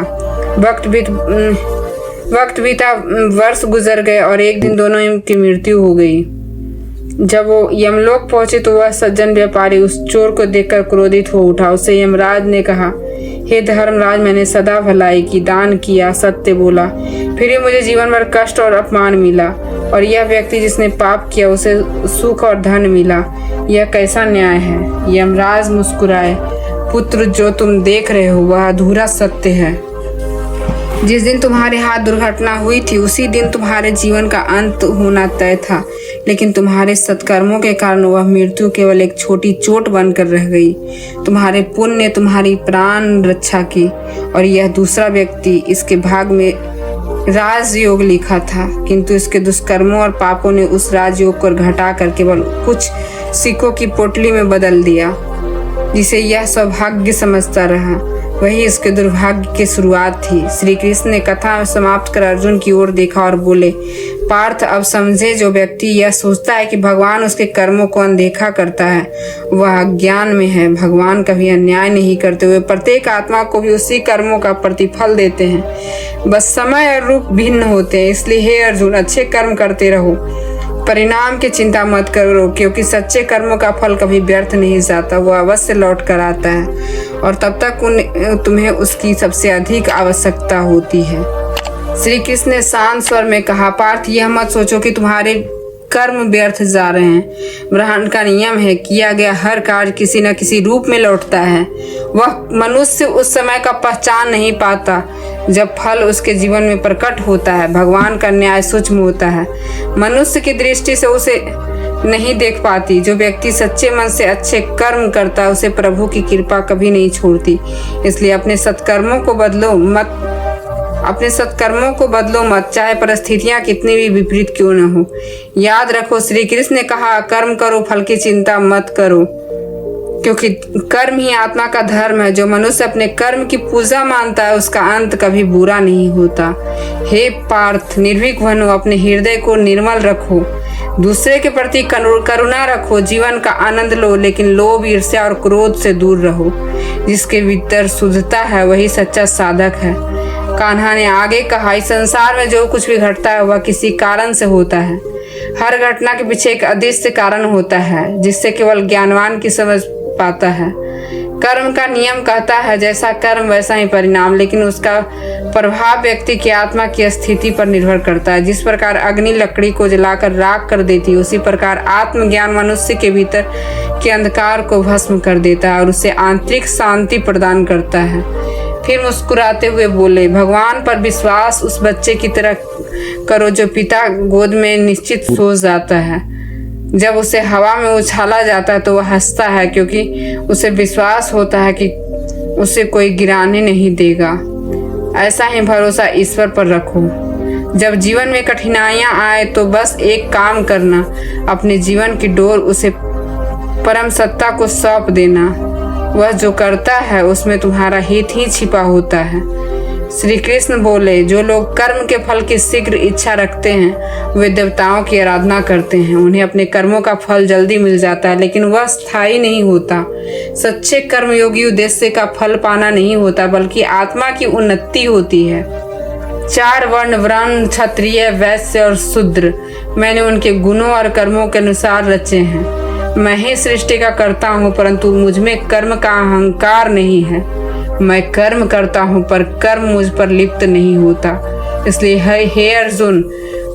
वक्त बीता, वर्ष गुजर गए और एक दिन दोनों की मृत्यु हो गई। जब वो यमलोक पहुंचे तो वह सज्जन व्यापारी उस चोर को देखकर क्रोधित हो उठा। उसे यमराज ने कहा, हे धर्मराज, मैंने सदा भलाई की, दान किया, सत्य बोला, फिर भी मुझे जीवन भर कष्ट और अपमान मिला, और यह व्यक्ति जिसने पाप किया उसे सुख और धन मिला। यह कैसा न्याय है। यमराज मुस्कुराए, पुत्र, जो तुम देख रहे हो वह अधूरा सत्य है। जिस दिन तुम्हारे हाथ दुर्घटना हुई थी उसी दिन तुम्हारे जीवन का अंत होना तय था, लेकिन तुम्हारे सत्कर्मों के कारण वह मृत्यु केवल एक छोटी चोट बनकर रह गई। तुम्हारे पुण्य ने तुम्हारी प्राण रक्षा की, और यह दूसरा व्यक्ति, इसके भाग में राजयोग लिखा था, किंतु इसके दुष्कर्मों और पापों ने उस राजयोग को घटाकर केवल कुछ सिक्कों की पोटली में बदल दिया, जिसे यह सौभाग्य समझता रहा। वही इसके दुर्भाग्य की शुरुआत थी। श्री कृष्ण ने कथा समाप्त कर अर्जुन की ओर देखा और बोले, पार्थ, अब समझे, जो व्यक्ति यह सोचता है कि भगवान उसके कर्मों को अनदेखा करता है वह अज्ञान में है। भगवान कभी अन्याय नहीं करते हुए प्रत्येक आत्मा को भी उसी कर्मों का प्रतिफल देते हैं। बस समय और रूप भिन्न होते हैं। इसलिए हे अर्जुन, अच्छे कर्म करते रहो, परिणाम की चिंता मत करो, क्योंकि सच्चे कर्मों का फल कभी व्यर्थ नहीं जाता, वह अवश्य लौट कर आता है और तब तक तुम्हें उसकी सबसे अधिक आवश्यकता होती है। श्री कृष्ण ने शांत स्वर में कहा, पार्थ, यह मत सोचो कि तुम्हारे कर्म व्यर्थ जा रहे हैं। ब्रह्मांड का नियम है, किया गया हर कार्य किसी न किसी रूप में लौटता है। वह मनुष्य उस समय का पहचान नहीं पाता जब फल उसके जीवन में प्रकट होता है। भगवान का न्याय सूक्ष्म होता है, मनुष्य की दृष्टि से उसे नहीं देख पाती। जो व्यक्ति सच्चे मन से अच्छे कर्म करता है उसे प्रभु की कृपा कभी नहीं छोड़ती। इसलिए अपने सत्कर्मों को बदलो मत, चाहे परिस्थितियां कितनी भी विपरीत क्यों न हो। याद रखो, श्री कृष्ण ने कहा, कर्म करो, फल की चिंता मत करो। क्योंकि कर्म ही आत्मा का धर्म है। जो मनुष्य अपने कर्म की पूजा मानता है उसका अंत कभी बुरा नहीं होता। हे पार्थ, निर्भीक बनो, अपने हृदय को निर्मल रखो, दूसरे के प्रति करुणा रखो, जीवन का आनंद लो, लेकिन लोभ, ईर्ष्या और क्रोध से दूर रहो। जिसके भीतर शुद्धता है वही सच्चा साधक है। कान्हा ने आगे कहा, इस संसार में जो कुछ भी घटता है वह किसी कारण से होता है। हर घटना के पीछे एक अदृश्य कारण होता है जिससे केवल ज्ञानवान की समझ पाता है। कर्म का नियम कहता है जैसा कर्म वैसा ही परिणाम, लेकिन उसका प्रभाव व्यक्ति की आत्मा की स्थिति पर निर्भर करता है। जिस प्रकार अग्नि लकड़ी को जलाकर राख कर देती है, उसी प्रकार आत्मज्ञान मनुष्य के भीतर के अंधकार को भस्म कर देता है और उसे आंतरिक शांति प्रदान करता है। फिर मुस्कुराते हुए बोले, भगवान पर विश्वास उस बच्चे की तरह करो जो पिता गोद में निश्चित सो जाता है। जब उसे हवा में उछाला जाता है तो वह हंसता है, क्योंकि उसे विश्वास होता है कि उसे कोई गिराने नहीं देगा। ऐसा ही भरोसा ईश्वर पर रखो। जब जीवन में कठिनाइयां आए तो बस एक काम करना, अपने जीवन की डोर उसे परम सत्ता को सौंप देना। वह जो करता है उसमें तुम्हारा हित ही छिपा होता है। श्री कृष्ण बोले, जो लोग कर्म के फल की शीघ्र इच्छा रखते हैं वे देवताओं की आराधना करते हैं। उन्हें अपने कर्मों का फल जल्दी मिल जाता है, लेकिन वह स्थायी नहीं होता। सच्चे कर्मयोगी उद्देश्य का फल पाना नहीं होता, बल्कि आत्मा की उन्नति होती है। 4 वर्ण, ब्राह्मण, क्षत्रिय, वैश्य और शूद्र, मैंने उनके गुणों और कर्मों के अनुसार रचे हैं। मैं ही सृष्टि का करता हूँ, परंतु मुझमें कर्म का अहंकार नहीं है। मैं कर्म करता हूँ पर कर्म मुझ पर लिप्त नहीं होता। इसलिए हे अर्जुन,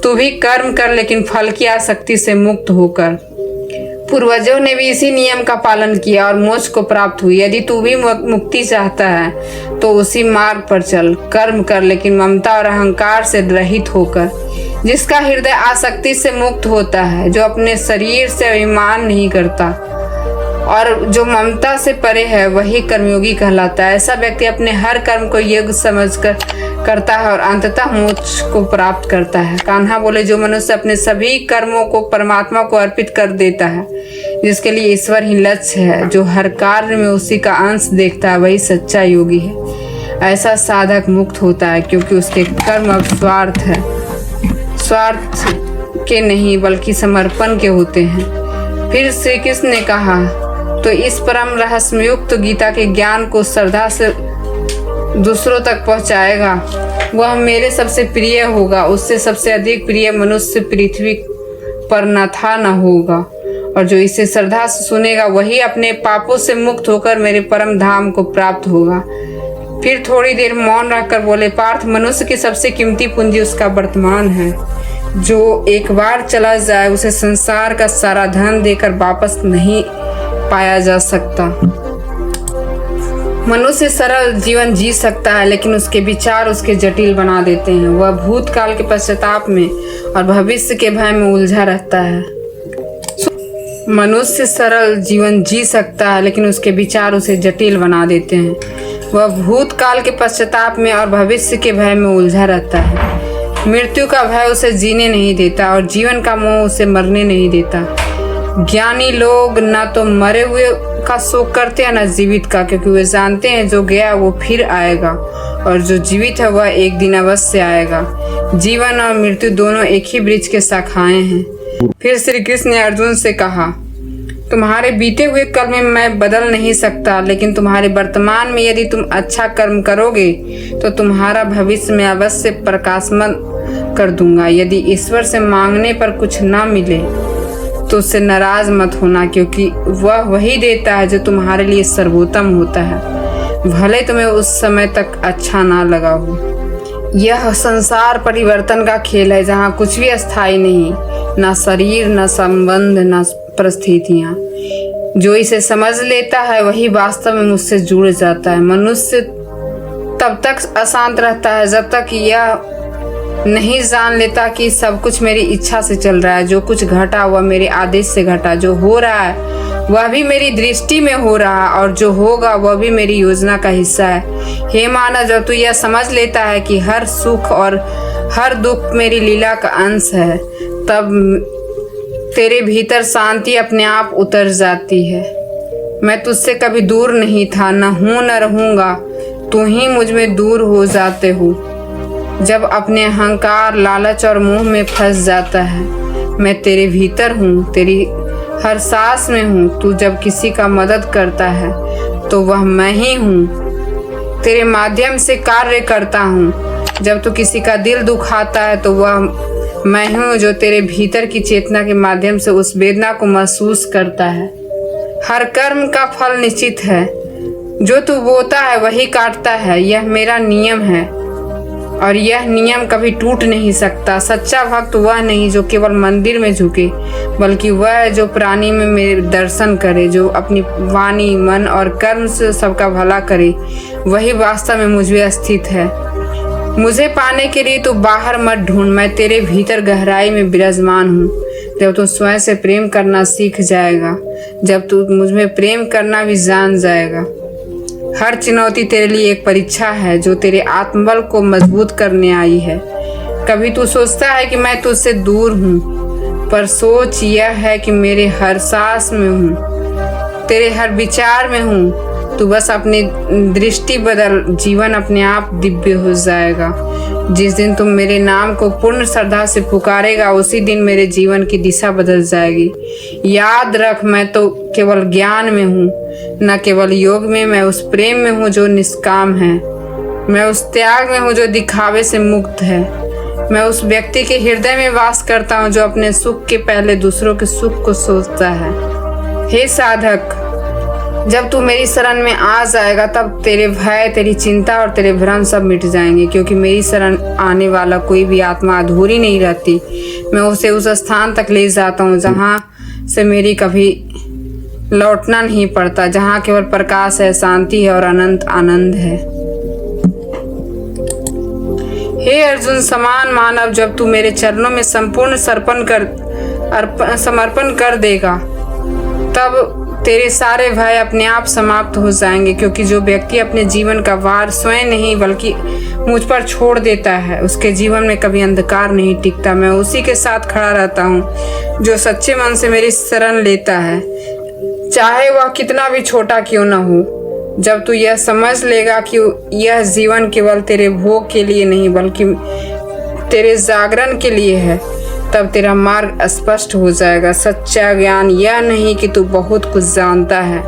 तू भी कर्म कर, लेकिन फल की आसक्ति से मुक्त होकर। पूर्वजों ने भी इसी नियम का पालन किया और मोक्ष को प्राप्त हुई। यदि तू भी मुक्ति चाहता है तो उसी मार्ग पर चल। कर्म कर, लेकिन ममता और अहंकार से रहित होकर। जिसका हृदय आसक्ति से मुक्त होता है, जो अपने शरीर से अभिमान नहीं करता और जो ममता से परे है, वही कर्मयोगी कहलाता है। ऐसा व्यक्ति अपने हर कर्म को योग्य समझकर करता है और अंततः मोक्ष को प्राप्त करता है। कान्हा बोले, जो मनुष्य अपने सभी कर्मों को परमात्मा को अर्पित कर देता है, जिसके लिए ईश्वर ही लक्ष्य है, जो हर कार्य में उसी का अंश देखता है, वही सच्चा योगी है। ऐसा साधक मुक्त होता है, क्योंकि उसके कर्म अब स्वार्थ के नहीं बल्कि समर्पण के होते हैं। फिर श्री कृष्ण ने कहा, तो इस परम रहस्ययुक्त गीता के ज्ञान को श्रद्धा से दूसरों तक पहुंचाएगा, वह मेरे सबसे प्रिय होगा। उससे सबसे अधिक प्रिय मनुष्य पृथ्वी पर न था न होगा। और जो इसे श्रद्धा से सुनेगा वही अपने पापों से मुक्त होकर मेरे परम धाम को प्राप्त होगा। फिर थोड़ी देर मौन रहकर बोले, पार्थ, मनुष्य की सबसे कीमती पूंजी उसका वर्तमान है। जो एक बार चला जाए उसे संसार का सारा धन देकर वापस नहीं पाया जा सकता। मनुष्य सरल जीवन जी सकता है, लेकिन उसके विचार उसके जटिल बना देते हैं। वह भूतकाल के पश्चाताप में और भविष्य के भय में उलझा रहता है। मनुष्य सरल जीवन जी सकता है, लेकिन उसके विचार उसे जटिल बना देते हैं। वह भूतकाल के पश्चाताप में और भविष्य के भय में उलझा रहता है। मृत्यु का भय उसे जीने नहीं देता और जीवन का मोह उसे मरने नहीं देता। ज्ञानी लोग ना तो मरे हुए का शोक करते हैं, ना जीवित का, क्योंकि वे जानते हैं जो गया वो फिर आएगा और जो जीवित है वह एक दिन अवश्य आएगा। जीवन और मृत्यु दोनों एक ही वृक्ष के शाखाएं हैं। फिर श्री कृष्ण ने अर्जुन से कहा, तुम्हारे बीते हुए कल में मैं बदल नहीं सकता, लेकिन तुम्हारे वर्तमान में यदि तुम अच्छा कर्म करोगे तो तुम्हारा भविष्य में अवश्य प्रकाशमान कर दूंगा। यदि ईश्वर से मांगने पर कुछ ना मिले तो उससे नाराज मत होना, क्योंकि वह वही देता है जो तुम्हारे लिए सर्वोत्तम होता है, भले तुम्हें उस समय तक अच्छा ना लगा हो। यह संसार परिवर्तन का खेल है, जहाँ कुछ भी अस्थायी नहीं, ना शरीर, ना संबंध, ना परिस्थितियाँ। जो इसे समझ लेता है वही वास्तव में मुझसे जुड़ जाता है। मनुष्य तब तक अशांत रहता है जब तक यह नहीं जान लेता कि सब कुछ मेरी इच्छा से चल रहा है। जो कुछ घटा वह मेरे आदेश से घटा, जो हो रहा है वह भी मेरी दृष्टि में हो रहा है और जो होगा वह भी मेरी योजना का हिस्सा है। हे मानव, जब तू यह समझ लेता है कि हर सुख और हर दुख मेरी लीला का अंश है, तब तेरे भीतर शांति अपने आप उतर जाती है। मैं तुझसे कभी दूर नहीं था, न हूँ न रहूँगा, तू ही मुझ में दूर हो जाते हो। जब अपने अहंकार, लालच और मोह में फंस जाता है, मैं तेरे भीतर हूँ, तेरी हर सांस में हूँ। तू जब किसी का मदद करता है तो वह मैं ही हूँ, तेरे माध्यम से कार्य करता हूँ। जब तू किसी का दिल दुखाता है तो वह मैं हूँ जो तेरे भीतर की चेतना के माध्यम से उस वेदना को महसूस करता है। हर कर्म का फल निश्चित है, जो तू बोता है वही काटता है, यह मेरा नियम है और यह नियम कभी टूट नहीं सकता। सच्चा भक्त वह नहीं जो केवल मंदिर में झुके, बल्कि वह है जो प्राणी में मेरे दर्शन करे, जो अपनी वाणी, मन और कर्म से सबका भला करे। वही वास्तव में मुझ में स्थित है। मुझे पाने के लिए तू बाहर मत ढूंढ, मैं तेरे भीतर गहराई में विराजमान हूँ। जब तू स्वयं से प्रेम करना सीख जाएगा, जब तू मुझ में प्रेम करना भी जान जाएगा। हर चुनौती तेरे लिए एक परीक्षा है जो तेरे आत्मबल को मजबूत करने आई है। कभी तू सोचता है कि मैं तुझसे दूर हूँ, पर सोच यह है कि मेरे हर सांस में हूँ, तेरे हर विचार में हूँ। तू बस अपनी दृष्टि बदल, जीवन अपने आप दिव्य हो जाएगा। जिस दिन तुम मेरे नाम को पूर्ण श्रद्धा से पुकारेगा, उसी दिन मेरे जीवन की दिशा बदल जाएगी। याद रख, मैं तो केवल ज्ञान में हूँ, न केवल योग में। मैं उस प्रेम में हूँ जो निष्काम है, मैं उस त्याग में हूँ जो दिखावे से मुक्त है। मैं उस व्यक्ति के हृदय में वास करता हूँ जो अपने सुख के पहले दूसरों के सुख को सोचता है। हे साधक, जब तू मेरी शरण में आ जाएगा तब तेरे भय, तेरी चिंता और तेरे भ्रम सब मिट जाएंगे, क्योंकि मेरी शरण आने वाला कोई भी आत्मा अधूरी नहीं रहती। मैं उसे उस स्थान तक ले जाता हूँ जहाँ से मेरी कभी लौटना नहीं पड़ता, जहाँ केवल प्रकाश है, शांति है और अनंत आनंद है। हे अर्जुन, समान मानव, जब तू मेरे चरणों में संपूर्ण समर्पण कर देगा तब तेरे सारे भय अपने आप समाप्त हो जाएंगे, क्योंकि जो व्यक्ति अपने जीवन का भार स्वयं नहीं बल्कि मुझ पर छोड़ देता है, उसके जीवन में कभी अंधकार नहीं टिकता। मैं उसी के साथ खड़ा रहता हूँ जो सच्चे मन से मेरी शरण लेता है, चाहे वह कितना भी छोटा क्यों न हो। जब तू यह समझ लेगा कि यह जीवन केवल तेरे भोग के लिए नहीं बल्कि तेरे जागरण के लिए है, तब तेरा मार्ग स्पष्ट हो जाएगा। सच्चा ज्ञान यह नहीं कि तू बहुत कुछ जानता है,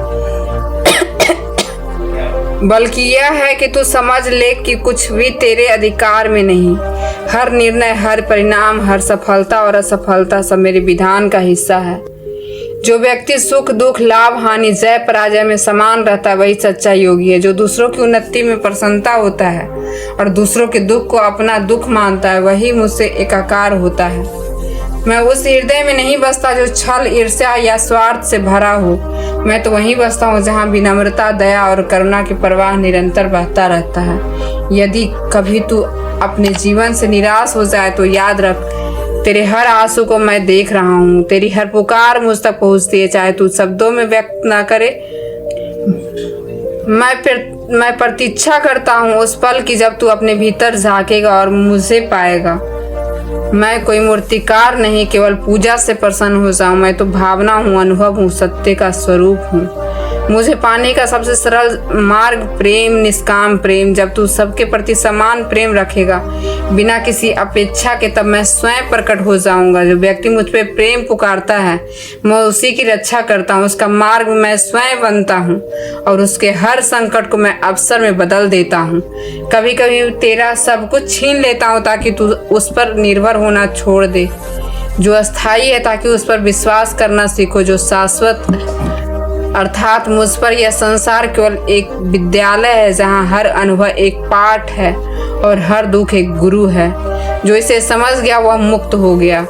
बल्कि यह है कि तू समझ ले कि कुछ भी तेरे अधिकार में नहीं। हर निर्णय, हर परिणाम, हर सफलता और असफलता सब मेरे विधान का हिस्सा है। जो व्यक्ति सुख दुख, लाभ हानि, जय पराजय में समान रहता है, वही सच्चा योगी है। जो दूसरों की उन्नति में प्रसन्नता होता है और दूसरों के दुख को अपना दुख मानता है, वही मुझसे एकाकार होता है। मैं उस हृदय में नहीं बसता जो छल, ईर्ष्या या स्वार्थ से भरा हो। मैं तो वहीं बसता हूँ जहाँ विनम्रता, दया और करुणा की प्रवाह निरंतर बहता रहता है। यदि कभी तू अपने जीवन से निराश हो जाए तो याद रख, तेरे हर आंसू को मैं देख रहा हूँ। तेरी हर पुकार मुझ तक पहुँचती है, चाहे तू शब्दों में व्यक्त ना करे। मैं प्रतीक्षा करता हूँ उस पल की जब तू अपने भीतर झांकेगा और मुझे पाएगा। मैं कोई मूर्तिकार नहीं, केवल पूजा से प्रसन्न हो जाऊं। मैं तो भावना हूँ, अनुभव हूँ, सत्य का स्वरूप हूँ। मुझे पाने का सबसे सरल मार्ग प्रेम, निष्काम प्रेम। जब तू सबके प्रति समान प्रेम रखेगा बिना किसी अपेक्षा के, तब मैं स्वयं प्रकट हो जाऊंगा। जो व्यक्ति मुझ पे प्रेम पुकारता है, मैं उसी की रक्षा करता हूँ। उसका मार्ग मैं स्वयं बनता हूँ और उसके हर संकट को मैं अवसर में बदल देता हूँ। कभी कभी तेरा सब कुछ छीन लेता हूँ ताकि तू उस पर निर्भर होना छोड़ दे जो अस्थायी है, ताकि उस पर विश्वास करना सीखो जो शाश्वत है। अर्थात मुझ पर यह संसार केवल एक विद्यालय है जहाँ हर अनुभव एक पाठ है और हर दुख एक गुरु है। जो इसे समझ गया वह मुक्त हो गया।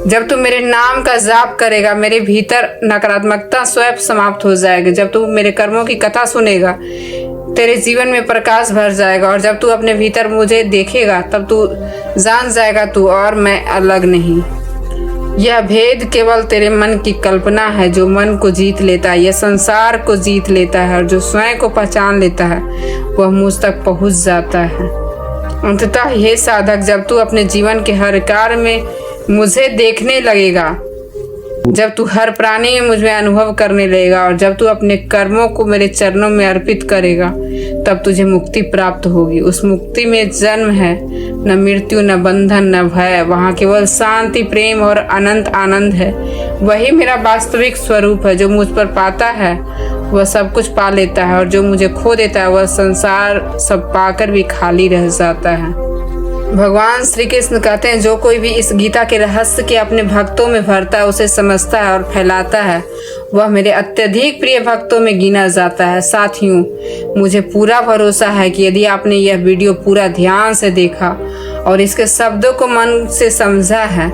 जब तू मेरे नाम का जाप करेगा, मेरे भीतर नकारात्मकता स्वयं समाप्त हो जाएगी। जब तू मेरे कर्मों की कथा सुनेगा, तेरे जीवन में प्रकाश भर जाएगा। और जब तू अपने भीतर मुझे देखेगा, तब तू जान जाएगा तू और मैं अलग नहीं। यह भेद केवल तेरे मन की कल्पना है। जो मन को जीत लेता है, यह संसार को जीत लेता है, और जो स्वयं को पहचान लेता है वह मुझ तक पहुंच जाता है। अंततः हे साधक, जब तू अपने जीवन के हर कार्य में मुझे देखने लगेगा, जब तू हर प्राणी में मुझ में अनुभव करने लगेगा और जब तू अपने कर्मों को मेरे चरणों में अर्पित करेगा, तब तुझे मुक्ति प्राप्त होगी। उस मुक्ति में जन्म है, न मृत्यु, न बंधन, न भय। वहाँ केवल शांति, प्रेम और अनंत आनंद है। वही मेरा वास्तविक स्वरूप है। जो मुझ पर पाता है वह सब कुछ पा लेता है, और जो मुझे खो देता है वह संसार सब पाकर भी खाली रह जाता है। भगवान श्री कृष्ण कहते हैं, जो कोई भी इस गीता के रहस्य के अपने भक्तों में भरता है, उसे समझता है और फैलाता है, वह मेरे अत्यधिक प्रिय भक्तों में गिना जाता है। साथियों, मुझे पूरा भरोसा है कि यदि आपने यह वीडियो पूरा ध्यान से देखा और इसके शब्दों को मन से समझा है,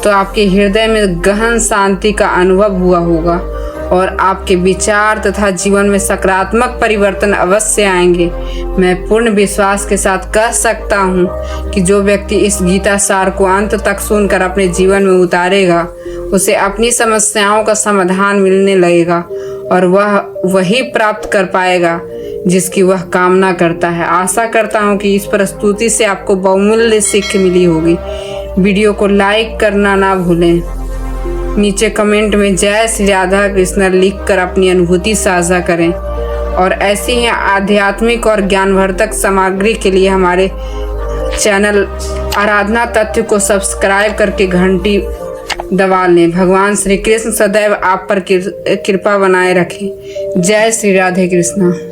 तो आपके हृदय में गहन शांति का अनुभव हुआ होगा और आपके विचार तथा जीवन में सकारात्मक परिवर्तन अवश्य आएंगे। मैं पूर्ण विश्वास के साथ कह सकता हूँ कि जो व्यक्ति इस गीता सार को अंत तक सुनकर अपने जीवन में उतारेगा, उसे अपनी समस्याओं का समाधान मिलने लगेगा और वह वही प्राप्त कर पाएगा जिसकी वह कामना करता है। आशा करता हूँ कि इस प्रस्तुति से आपको बहुमूल्य सीख मिली होगी। वीडियो को लाइक करना ना भूलें। नीचे कमेंट में जय श्री राधा कृष्ण लिखकर अपनी अनुभूति साझा करें और ऐसी ही आध्यात्मिक और ज्ञानवर्धक सामग्री के लिए हमारे चैनल आराधना तथ्य को सब्सक्राइब करके घंटी दबा लें। भगवान श्री कृष्ण सदैव आप पर कृपा बनाए रखें। जय श्री राधे कृष्ण।